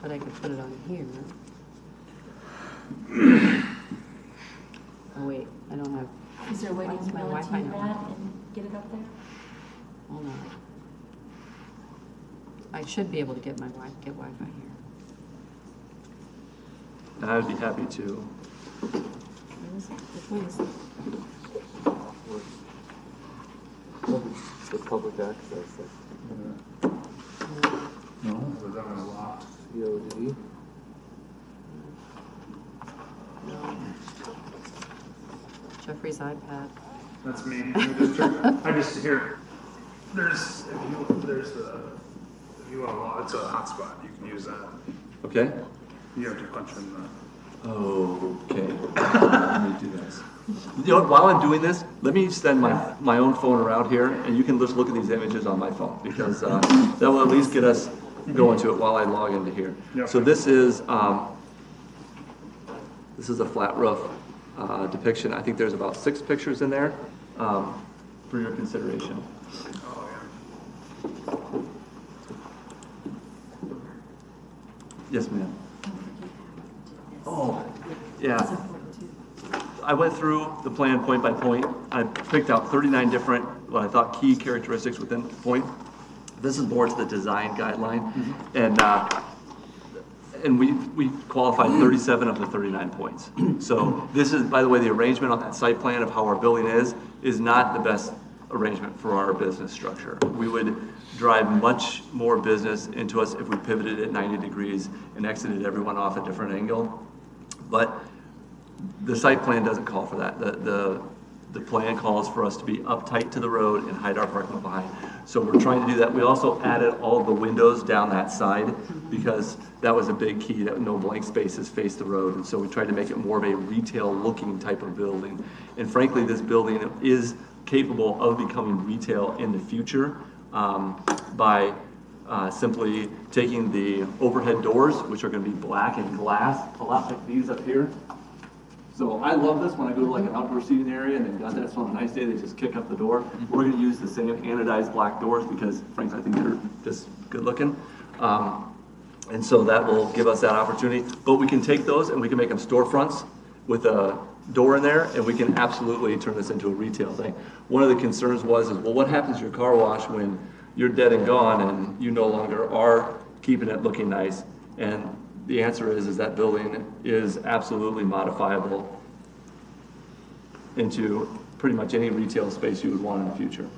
but I could put it on here. Oh wait, I don't have. Is there a way to Why is my email it to Wi-Fi you, not Matt, and get it up there? Hold on. I should be able to get Wi-Fi here. And I'd be happy to. Which one is it? The public access, No, was that one locked? COD. Jeffrey's iPad. That's me. I just hear, there's, if you want to log, it's a hotspot, you can use that. Okay? You have to punch in the. Okay. Let me do this. You know what, while I'm doing this, let me send my own phone around here, and you can just look at these images on my phone, because that will at least get us going to it while I log into here. Yep. So this is a flat roof depiction. I think there's about 6 pictures in there for your consideration. Oh, Yes, ma'am. Oh, yeah. I went through the plan point by point. I picked out 39 different, what I thought, key characteristics within the point. This is more to the design guideline, and we qualified 37 of the 39 points. So this is, by the way, the arrangement on that site plan of how our building is not the best arrangement for our business structure. We would drive much more business into us if we pivoted at 90 degrees and exited everyone off a different angle. But the site plan doesn't call for that. The plan calls for us to be uptight to the road and hide our parking lot behind. So we're trying to do that. We also added all the windows down that side because that was a big key, that no blank spaces face the road. And so we tried to make it more of a retail looking type of building. And frankly, this building is capable of becoming retail in the future by simply taking the overhead doors, which are going to be black and glass, a lot like these up here. So I love this when I go to like an outdoor seating area and they've got that, so on a nice day they just kick up the door. We're going to use the same anodized black doors because frankly I think they're just good looking. And so that will give us that opportunity. But we can take those and we can make them storefronts with a door in there, and we can absolutely turn this into a retail thing. One of the concerns was, well, what happens to your car wash when you're dead and gone and you no longer are keeping it looking nice? And the answer is that building is absolutely modifiable into pretty much any retail space you would want in the future.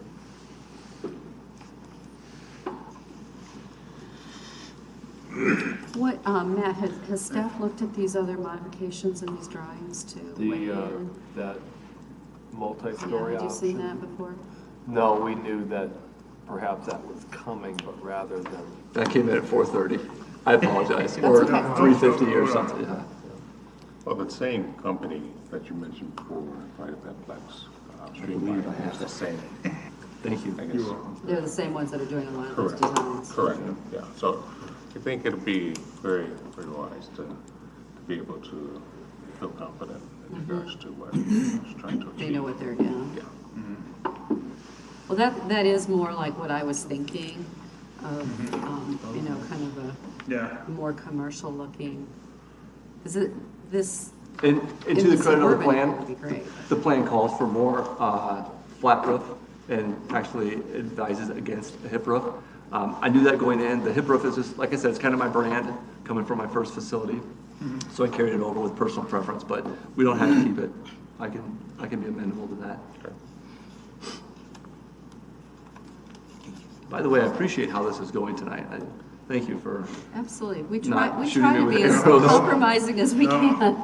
What, Matt, has staff looked at these other modifications in these drawings to weigh in? That multi-story Had you option. seen that before? No, we knew that perhaps that was coming, but rather than. That came in at 4:30. I apologize. That's Or okay. 3:50 or something. Yeah. Well, the same company that you mentioned before, right, that Flex Streamline, is the same. Thank you. I guess. They're the same ones that are doing a lot of those Correct. designs. Correct, yeah. So I think it'd be very, very wise to be able to feel confident in regards to what it's trying to achieve. They know what they're doing. Yeah. Well, that is more like what I was thinking of, you know, kind of a Yeah. more commercial looking. Is it this? And in to the credit of the suburban plan, would be great. the plan calls for more flat roof and actually advises against a hip roof. I knew that going in. The hip roof is just, like I said, it's kind of my brand coming from my first facility. So I carried it over with personal preference, but we don't have to keep it. I can be amenable to that. Okay. By the way, I appreciate how this is going tonight. Thank you for, Absolutely. We Not try shooting me to with be as arrows. compromising as we can.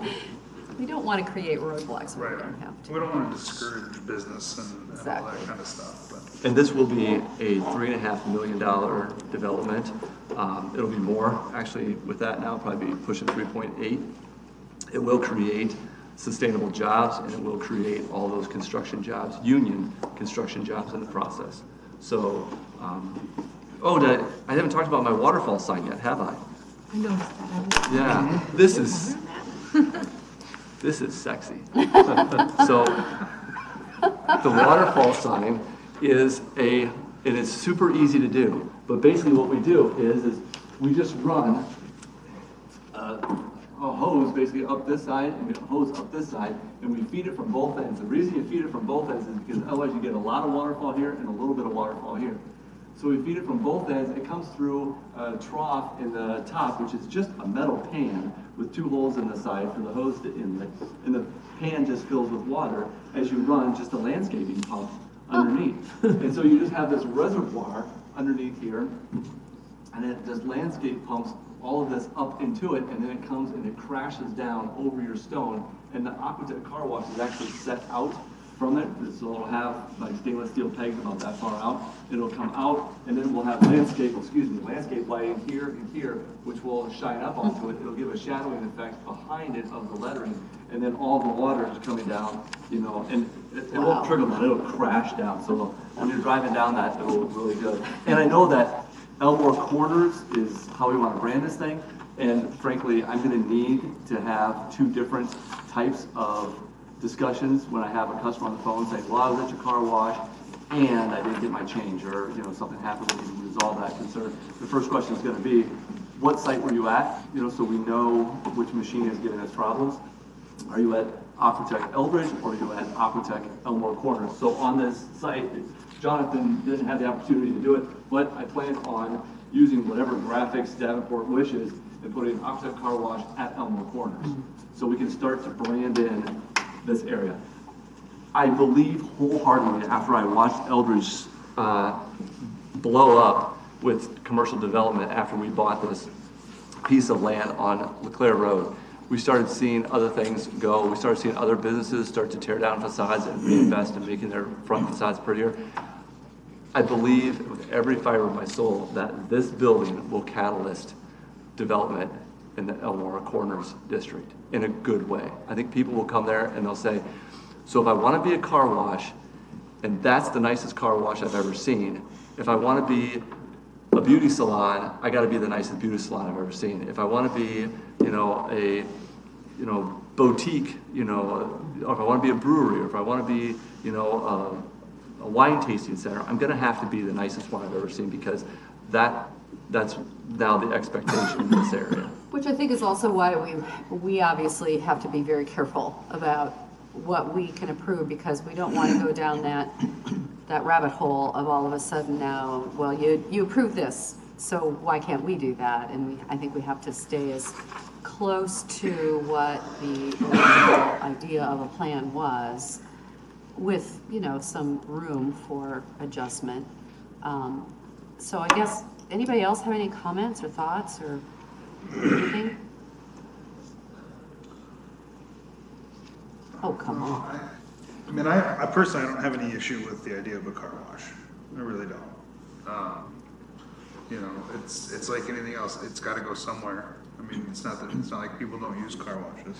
We don't want to create roadblocks where we Right. don't have to. We don't want to discourage business and all Exactly. that kind of stuff, but. and this will be a $3.5 million development. It'll be more, actually, with that now, probably be pushing 3.8. It will create sustainable jobs, and it will create all those construction jobs, union construction jobs in the process. So, I haven't talked about my waterfall sign yet, have I? I noticed that. Yeah, this is sexy. So, the waterfall sign is it is super easy to do. But basically what we do is we just run a hose basically up this side and a hose up this side, and we feed it from both ends. The reason you feed it from both ends is because otherwise you get a lot of waterfall here and a little bit of waterfall here. So we feed it from both ends. It comes through a trough in the top, which is just a metal pan with 2 holes in the side for the hose to inlet. And the pan just fills with water as you run just a landscaping pump underneath. And so you just have this reservoir underneath here, and it just landscape pumps all of this up into it, and then it comes and it crashes down over your stone. And the Aquatech car wash is actually set out from it, so it'll have like stainless steel pegs about that far out. It'll come out, and then we'll have landscape lighting here and here, which will shine up onto it. It'll give a shadowing effect behind it of the lettering, and then all the water is coming down, you know, and it won't trickle down, it'll crash down. So when you're driving down that, it'll look really good. And I know that Elmore Corners is how we want to brand this thing, and frankly, I'm gonna need to have 2 different types of discussions when I have a customer on the phone saying, well, I was at your car wash and I didn't get my change, or you know, something happened, we can resolve that concern. The first question is going to be, what site were you at? You know, so we know which machine is giving us problems. Are you at Aquatech Eldridge or are you at Aquatech Elmore Corners? So on this site, Jonathan didn't have the opportunity to do it, but I plan on using whatever graphics Davenport wishes and putting Aquatech Car Wash at Elmore Corners. So we can start to brand in this area. I believe wholeheartedly after I watched Eldridge blow up with commercial development after we bought this piece of land on LeClaire Road, we started seeing other things go. We started seeing other businesses start to tear down facades and reinvest in making their front facades prettier. I believe with every fiber of my soul that this building will catalyst development in the Elmore Corners district in a good way. I think people will come there and they'll say, so if I want to be a car wash, and that's the nicest car wash I've ever seen, if I want to be a beauty salon, I got to be the nicest beauty salon I've ever seen. If I want to be, you know, a, you know, boutique, you know, or if I want to be a brewery, or if I want to be, you know, a wine tasting center, I'm going to have to be the nicest one I've ever seen, because that's now the expectation in this area. Which I think is also why we obviously have to be very careful about what we can approve, because we don't want to go down that rabbit hole of all of a sudden now, well, you approve this, so why can't we do that? And I think we have to stay as close to what the original idea of a plan was, with, you know, some room for adjustment. So I guess, anybody else have any comments or thoughts or anything? Oh, come on. I mean, I personally, I don't have any issue with the idea of a car wash. I really don't. You know, it's like anything else. It's got to go somewhere. I mean, it's not like people don't use car washes.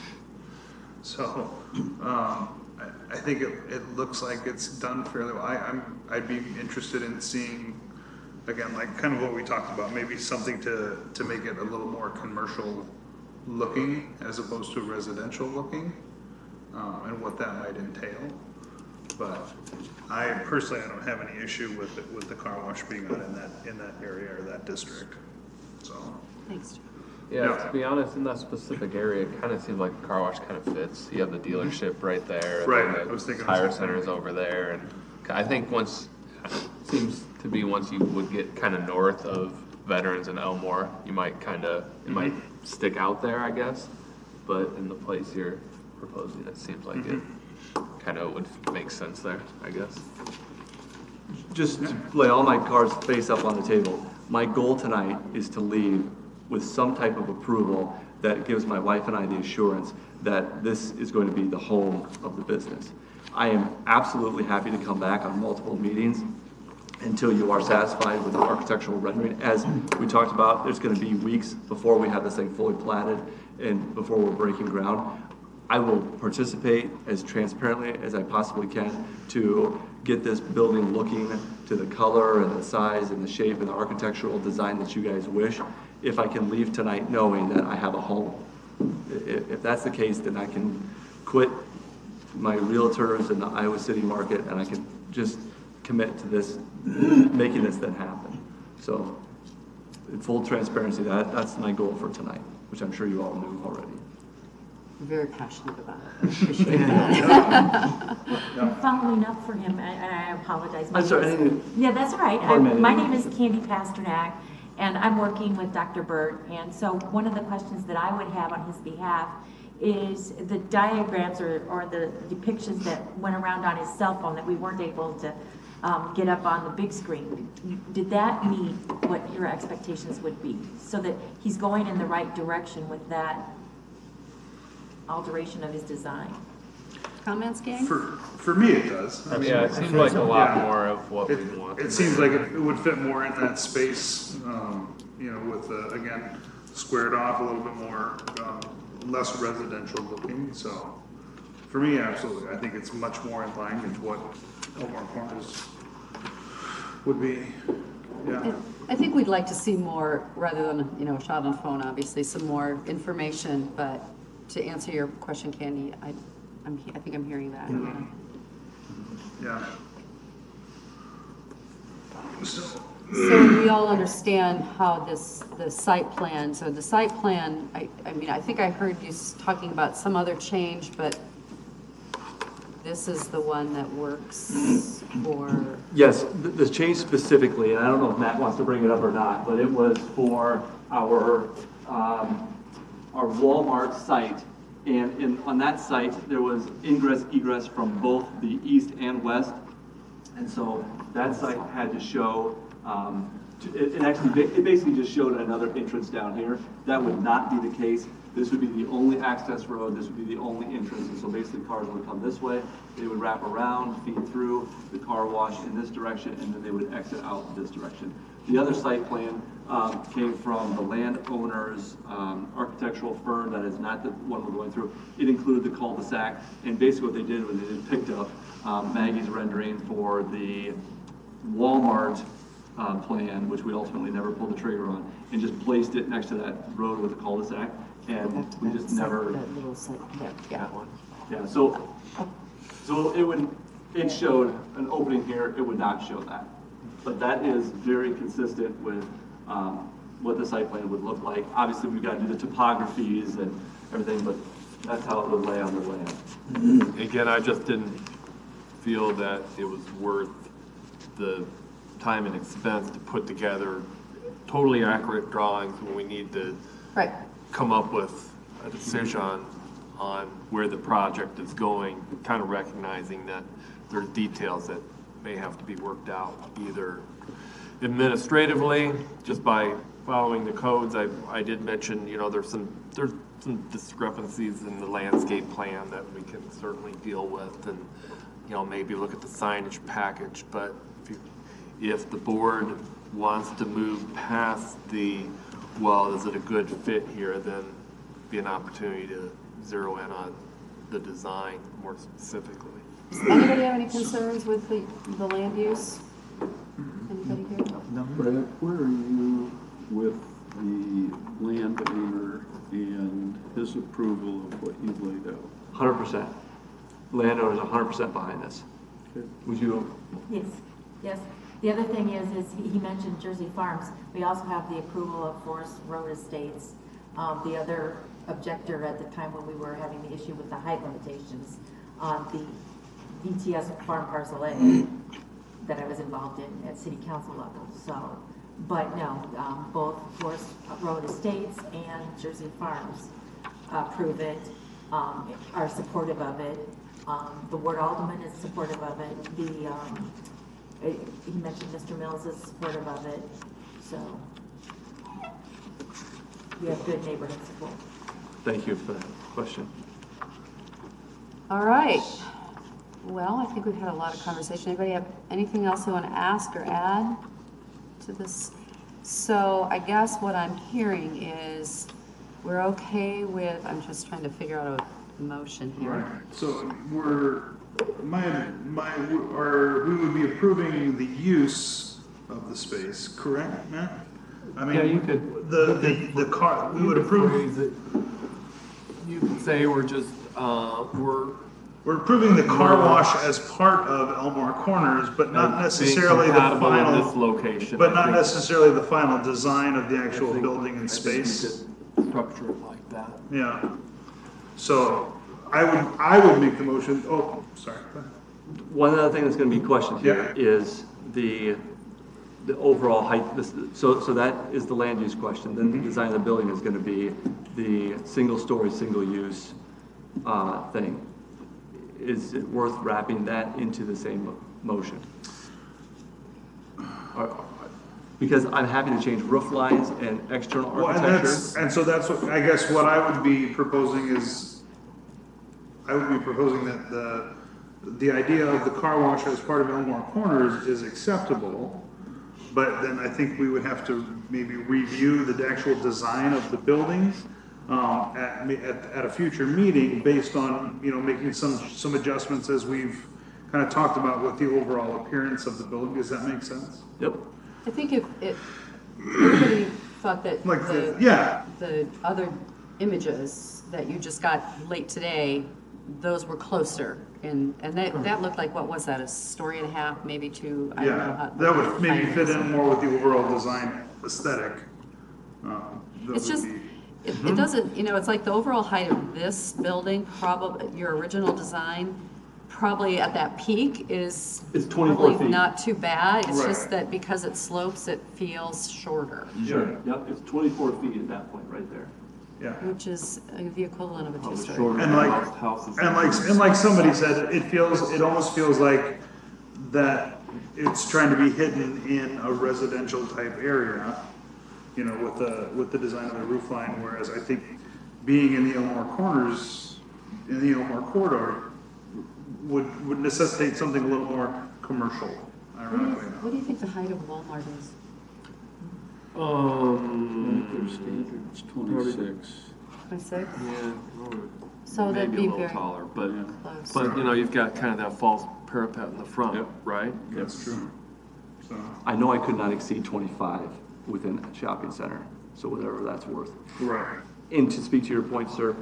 So, I think it looks like it's done fairly well. I'd be interested in seeing, again, like kind of what we talked about, maybe something to make it a little more commercial looking as opposed to residential looking, and what that might entail. But I personally, I don't have any issue with the car wash being on in that area or that district. So. Thanks. Yeah, to be honest, in that specific area, it kind of seems like the car wash kind of fits. You have the dealership right there, and right. then I was thinking tire center's over there, and I think once you would get kind of north of Veterans and Elmore, you might it might stick out there, I guess. But in the place you're proposing, it seems like it kind of would make sense there, I guess. Just to lay all my cards face up on the table, my goal tonight is to leave with some type of approval that gives my wife and I the assurance that this is going to be the home of the business. I am absolutely happy to come back on multiple meetings until you are satisfied with the architectural rendering. As we talked about, there's going to be weeks before we have this thing fully platted and before we're breaking ground. I will participate as transparently as I possibly can to get this building looking to the color and the size and the shape and the architectural design that you guys wish, if I can leave tonight knowing that I have a home. If that's the case, then I can quit my realtors in the Iowa City market and I can just commit to this, making this then happen. So, in full transparency, that's my goal for tonight, which I'm sure you all knew already. very passionate about it. I appreciate that. I'm following up for him, and I apologize. I'm sorry, I didn't- Yeah, that's all right. Pardon me. My name is Candy Pasternak, and I'm working with Dr. Bird. And so one of the questions that I would have on his behalf is the diagrams or the depictions that went around on his cell phone that we weren't able to get up on the big screen. Did that meet what your expectations would be? So that he's going in the right direction with that alteration of his design? Comments, gang? For me, it does. I mean, Yeah, it seems like a lot yeah. more of what we want. It seems like it would fit more in that space, you know, with, again, squared off a little bit more, less residential looking, so. For me, absolutely, I think it's much more in line with what Elmore Corners would be, yeah. I think we'd like to see more, rather than, you know, a shot on the phone, obviously, some more information, but to answer your question, Candy, I think I'm hearing that. Yeah. So we all understand how the site plan, so the site plan, I mean, I think I heard you talking about some other change, but this is the one that works for, Yes, the change specifically, and I don't know if Matt wants to bring it up or not, but it was for our Walmart site. And on that site, there was ingress, egress from both the east and west. And so that site had to show, it basically just showed another entrance down here. That would not be the case. This would be the only access road, this would be the only entrance, and so basically cars would come this way, they would wrap around, feed through, the car wash in this direction, and then they would exit out this direction. The other site plan came from the landowner's architectural firm, that is not the one we're going through. It included the cul-de-sac, and basically what they did was they picked up Maggie's rendering for the Walmart plan, which we ultimately never pulled the trigger on, and just placed it next to that road with the cul-de-sac. And we just never. that little site, yeah. Yeah, so it showed an opening here, it would not show that. But that is very consistent with what the site plan would look like. Obviously, we've got to do the topographies and everything, but that's how it would lay on the land. Again, I just didn't feel that it was worth the time and expense to put together totally accurate drawings when we need to Right. come up with a decision on where the project is going, kind of recognizing that there's details that may have to be worked out, either administratively, just by following the codes. I did mention, you know, there's some discrepancies in the landscape plan that we can certainly deal with, and, you know, maybe look at the signage package. But if the board wants to move past the, well, is it a good fit here, then be an opportunity to zero in on the design more specifically. Does anybody have any concerns with the land use? Anybody here? Brett, where are you with the landowner and his approval of what you laid out? 100%. Landowner's 100% behind this. Would you? Yes. The other thing is he mentioned Jersey Farms. We also have the approval of Forest Road Estates. The other objector at the time when we were having the issue with the height limitations on the VTS Farm Parcel A that I was involved in at city council level. So, but no, both Forest Road Estates and Jersey Farms approve it, are supportive of it. The ward alderman is supportive of it. He mentioned Mr. Mills is supportive of it, so we have good neighborhood support. Thank you for that question. All right. Well, I think we've had a lot of conversation. Anybody have anything else they want to ask or add to this? So I guess what I'm hearing is we're okay with, I'm just trying to figure out a motion here. Right, so we would be approving the use of the space, correct, Matt? I mean, Yeah, you could. The car, we would approve. You could say we're just, We're approving the car wash as part of Elmore Corners, but not necessarily the compatible in final. this location. But I not think. necessarily the final design of the actual building and space. Structure it like that. Yeah. So I would make the motion, oh, sorry. Go ahead. One other thing that's gonna be questioned here is the overall height, so that is the land use question. Then the design of the building is gonna be the single-story, single-use thing. Is it worth wrapping that into the same motion? Because I'm happy to change roof lines and external architecture. And so that's what, I guess what I would be proposing is, I would be proposing that the idea of the car wash as part of Elmore Corners is acceptable, but then I think we would have to maybe review the actual design of the building at a future meeting based on, making some adjustments as we've kind of talked about with the overall appearance of the building. Does that make sense? Yep. I think if everybody thought that the other images that you just got late today, those were closer, and that looked like, what was that, a story and a half, maybe two? I don't know how, that would maybe fit in more with the overall design aesthetic. It's just, it doesn't, it's like the overall height of this building, probably, your original design, probably at that peak is It's 24 probably feet. not too bad. It's Right. just that because it slopes, it feels shorter, Sure. Yep, it's 24 feet at that point right there. Yeah. which is the equivalent of a two-story. Shorter And like, houses. and like somebody said, it almost feels like that it's trying to be hidden in a residential type area, with the design of the roof line, whereas I think being in the Elmore Corners, in the Elmore corridor, would necessitate something a little more commercial, ironically enough. What do you think the height of Walmart is? Their standard's 26. 26? Yeah, So that'd maybe be a little very taller, but close. you've got kind of that false parapet in the front, Yep. right? That's true. So, I know I could not exceed 25 within a shopping center, so whatever that's worth. right. And to speak to your point, sir,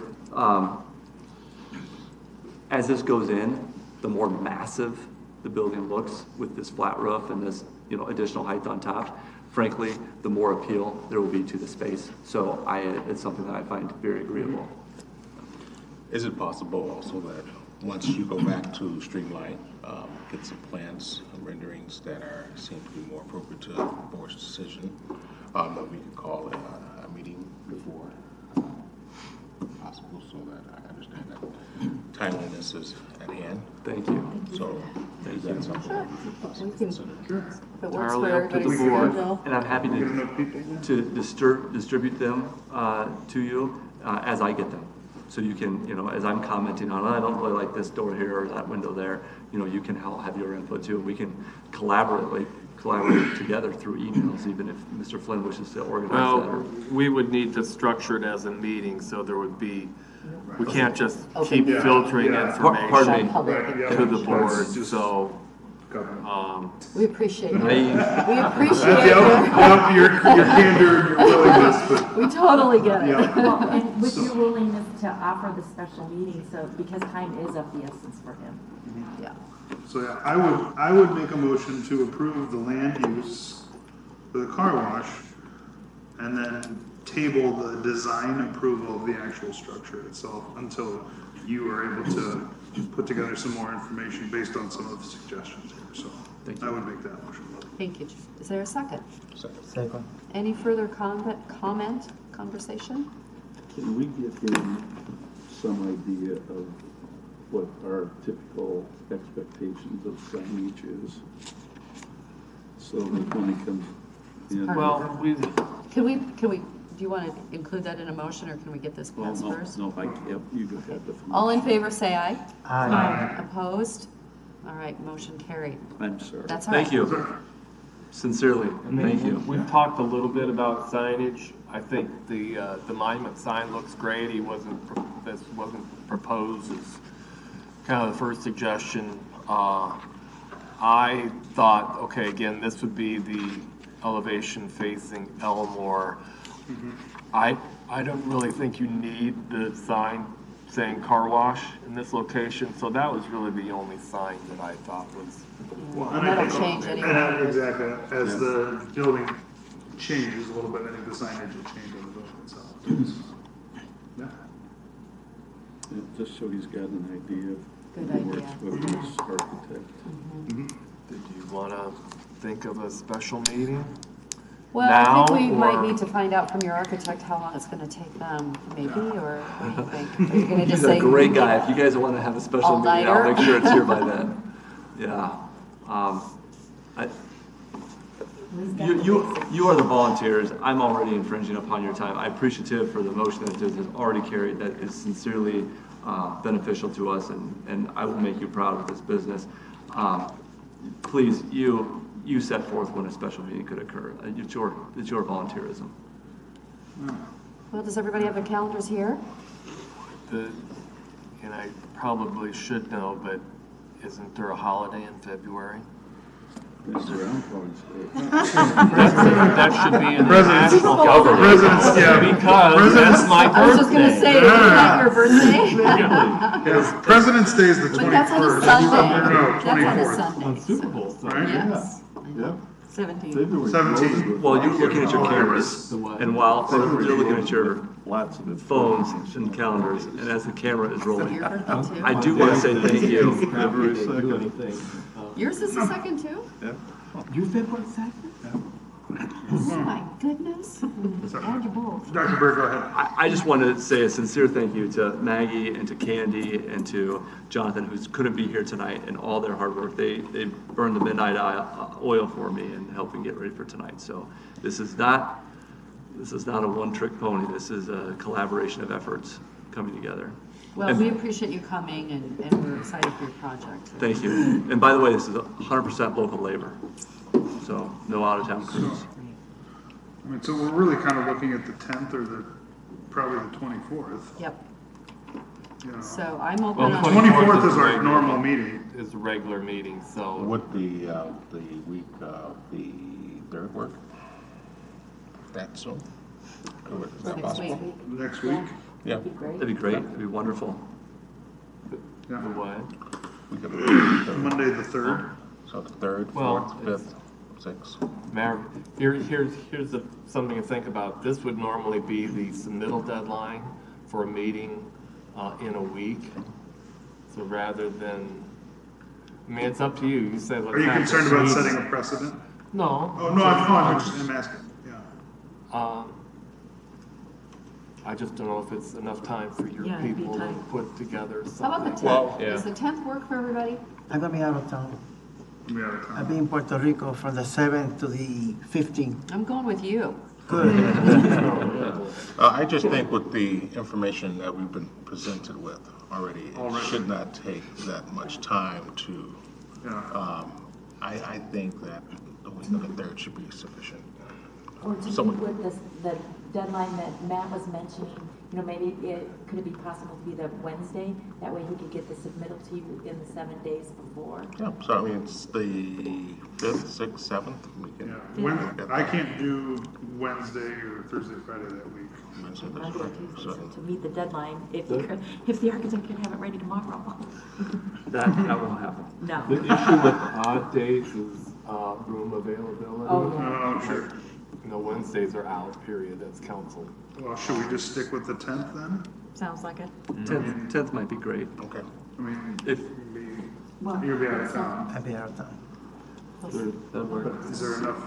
as this goes in, the more massive the building looks with this flat roof and this, additional height on top, frankly, the more appeal there will be to the space. So it's something that I find very agreeable. Is it possible also that once you go back to Streamline, get some plans, renderings that seem to be more appropriate to the board's decision, that we could call a meeting before possible, so that I understand that timeliness is at hand? Thank you. So, is that something that we could possibly We can, consider? if it works for Entirely up to the everybody's board. schedule. And I'm happy Get enough people? to distribute them to you as I get them. So you can, as I'm commenting on, I don't really like this door here or that window there, you can have your input too. We can collaborate together through emails, even if Mr. Flynn wishes to organize that. Well, we would need to structure it as a meeting, so there would be, we can't just keep Yeah, filtering yeah. information Pardon me. Public. Right, yeah. to the board, That's just so, government. We appreciate it. Naive. We appreciate Yep, it. your candor and your willingness, but, We totally get it. yeah. Well, and with your willingness to offer the special meeting, so, because time is of the essence for him. Yeah. So yeah, I would make a motion to approve the land use for the car wash and then table the design approval of the actual structure itself until you are able to put together some more information based on some of the suggestions here. So I would make that motion. Thank you. Is there a second? Second. Any further conversation? Can we get him some idea of what our typical expectations of signage is? So that when he comes in. well, Can we, do you want to include that in a motion, or can we get this passed first? No, yep, you go ahead. All in favor, say aye. Aye. Opposed? All right, motion carried. I'm sorry. That's all right. Thank you. Sincerely, thank you. We've talked a little bit about signage. I think the monument sign looks great. This wasn't proposed as kind of the first suggestion. I thought, okay, again, this would be the elevation facing Elmore. I don't really think you need the sign saying car wash in this location, so that was really the only sign that I thought was. Well, And I that'll think- change anyway. And exactly, as the building changes a little bit, I think the signage will change on the building itself. Yeah. Just so he's got an idea of Good who idea. works with his architect. Did you want to think of a special meeting? Well, I think Now, we might or- need to find out from your architect how long it's gonna take them, maybe, or what do you think? Are you gonna just He's say? a great guy. If you guys want to have a special meeting, I'll All-nighter? make sure it's here by then. Yeah. I, you are the volunteers. I'm already infringing upon your time. I'm appreciative for the motion that is already carried, that is sincerely beneficial to us, and I will make you proud of this business. Please, you set forth when a special meeting could occur. It's your volunteerism. Well, does everybody have their calendars here? And I probably should know, but isn't there a holiday in February? It's around Father's Day. That should be in the President's- national government. President's, yeah. Because that's my birthday. I was just gonna say, isn't that your birthday? Yeah, President's Day is the 21st. But that's on a Sunday. No, That's on a 24th. Sunday. On Super Bowl Sunday. Yes. Yeah. 17. February. 17. Well, you're looking at your cameras, and while you're looking at your Lots of it. phones and calendars, and as the camera is rolling, Your birthday too? I do want to say thank you. February 2nd. Yours is the second too? Yeah. You February 2nd? Oh my goodness. Add you both. Dr. Bird, go ahead. I just want to say a sincere thank you to Maggie and to Candy and to Jonathan, who couldn't be here tonight, and all their hard work. They burned the midnight oil for me and helping get ready for tonight. So this is not a one-trick pony. This is a collaboration of efforts coming together. Well, And- we appreciate you coming and we're excited for your project. Thank you. And by the way, this is 100% local labor, so no out-of-town crews. I mean, so we're really kind of looking at the 10th or probably the 24th. Yep. You know. So I'm open Well, on. 24th is our regular. normal meeting. Is a regular meeting, so. Would the week of the 3rd work? That soon? Or is that Next possible? week. Next week? Yeah. That'd be great. That'd be wonderful. The Yeah. what? We could do the Monday the 3rd. So the 3rd, Well, 4th, 5th, 6th. Here's something to think about. This would normally be the submittal deadline for a meeting in a week. So rather than, I mean, it's up to you. You say, let's Are you have concerned this about meeting. setting a precedent? No. Oh, no, I'm asking, yeah. I just don't know if it's enough time for your Yeah, it'd be people to tight. put together How about the something. 10th? yeah. Does the 10th work for everybody? I'm gonna be out of town. We out of I'll time. be in Puerto Rico from the 7th to the 15th. I'm going with you. Good. I just think with the information that we've been presented with already, it should not take that much time to, Yeah. I think that the week of the 3rd should be sufficient. Or to Someone- meet with this, the deadline that Matt was mentioning, you know, maybe could it be possible to be the Wednesday? That way he could get the submittal to you in the 7 days before. Yeah, so I mean, it's the 5th, 6th, 7th, we can. Yeah. I can't do Wednesday or Thursday, Friday that week. Wednesday, Monday, Thursday, Tuesday, so seventh. to meet the deadline, if the architect could have it ready tomorrow. That won't happen. No. The issue with odd days is room availability. Oh, yeah. Oh, sure. You know, Wednesdays are out, period, that's council. Well, should we just stick with the 10th then? Sounds like it. 10th might be great. Okay. I mean, If, you'll be out of town. I'll be out of town. That works. Is there enough?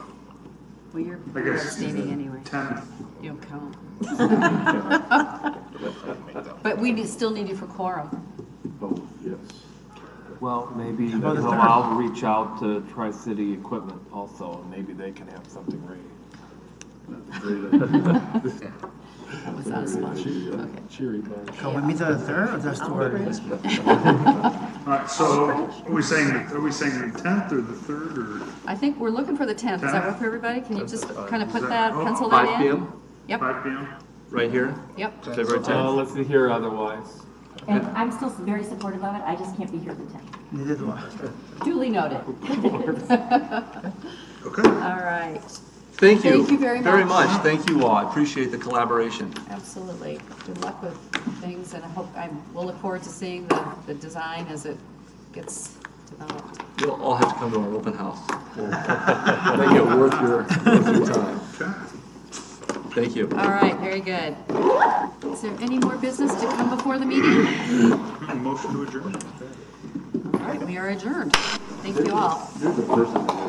Well, you're I guess abstaining anyway. 10th. You don't count. Make that But we still need you for quorum. Oh, yes. Well, maybe about the third? I'll reach out to Tri-City Equipment also, and maybe they can have something ready. That was us. Okay. Cheery bunch. Can we meet on the 3rd or just too early? All right, so are we saying the 10th or the 3rd or I think we're looking for the 10th. Does that work for everybody? Can you just kind of put that, oh, pencil that in? 5 p.m., Yep, 5 p.m.? right here, yep. February 10th. Let's see here otherwise. And I'm still very supportive of it, I just can't be here the 10th. Neither do I. Duly noted. Okay. All right, Thank you. Thank you very much. Thank you all. I appreciate the collaboration. absolutely. Good luck with things, and we'll look forward to seeing the design as it gets developed. You'll all have to come to our open house. We'll make it worth your time. Okay. Thank you. All right, very good. Is there any more business to come before the meeting? Motion to adjourn. All right, we are adjourned. Thank you all. You're the person that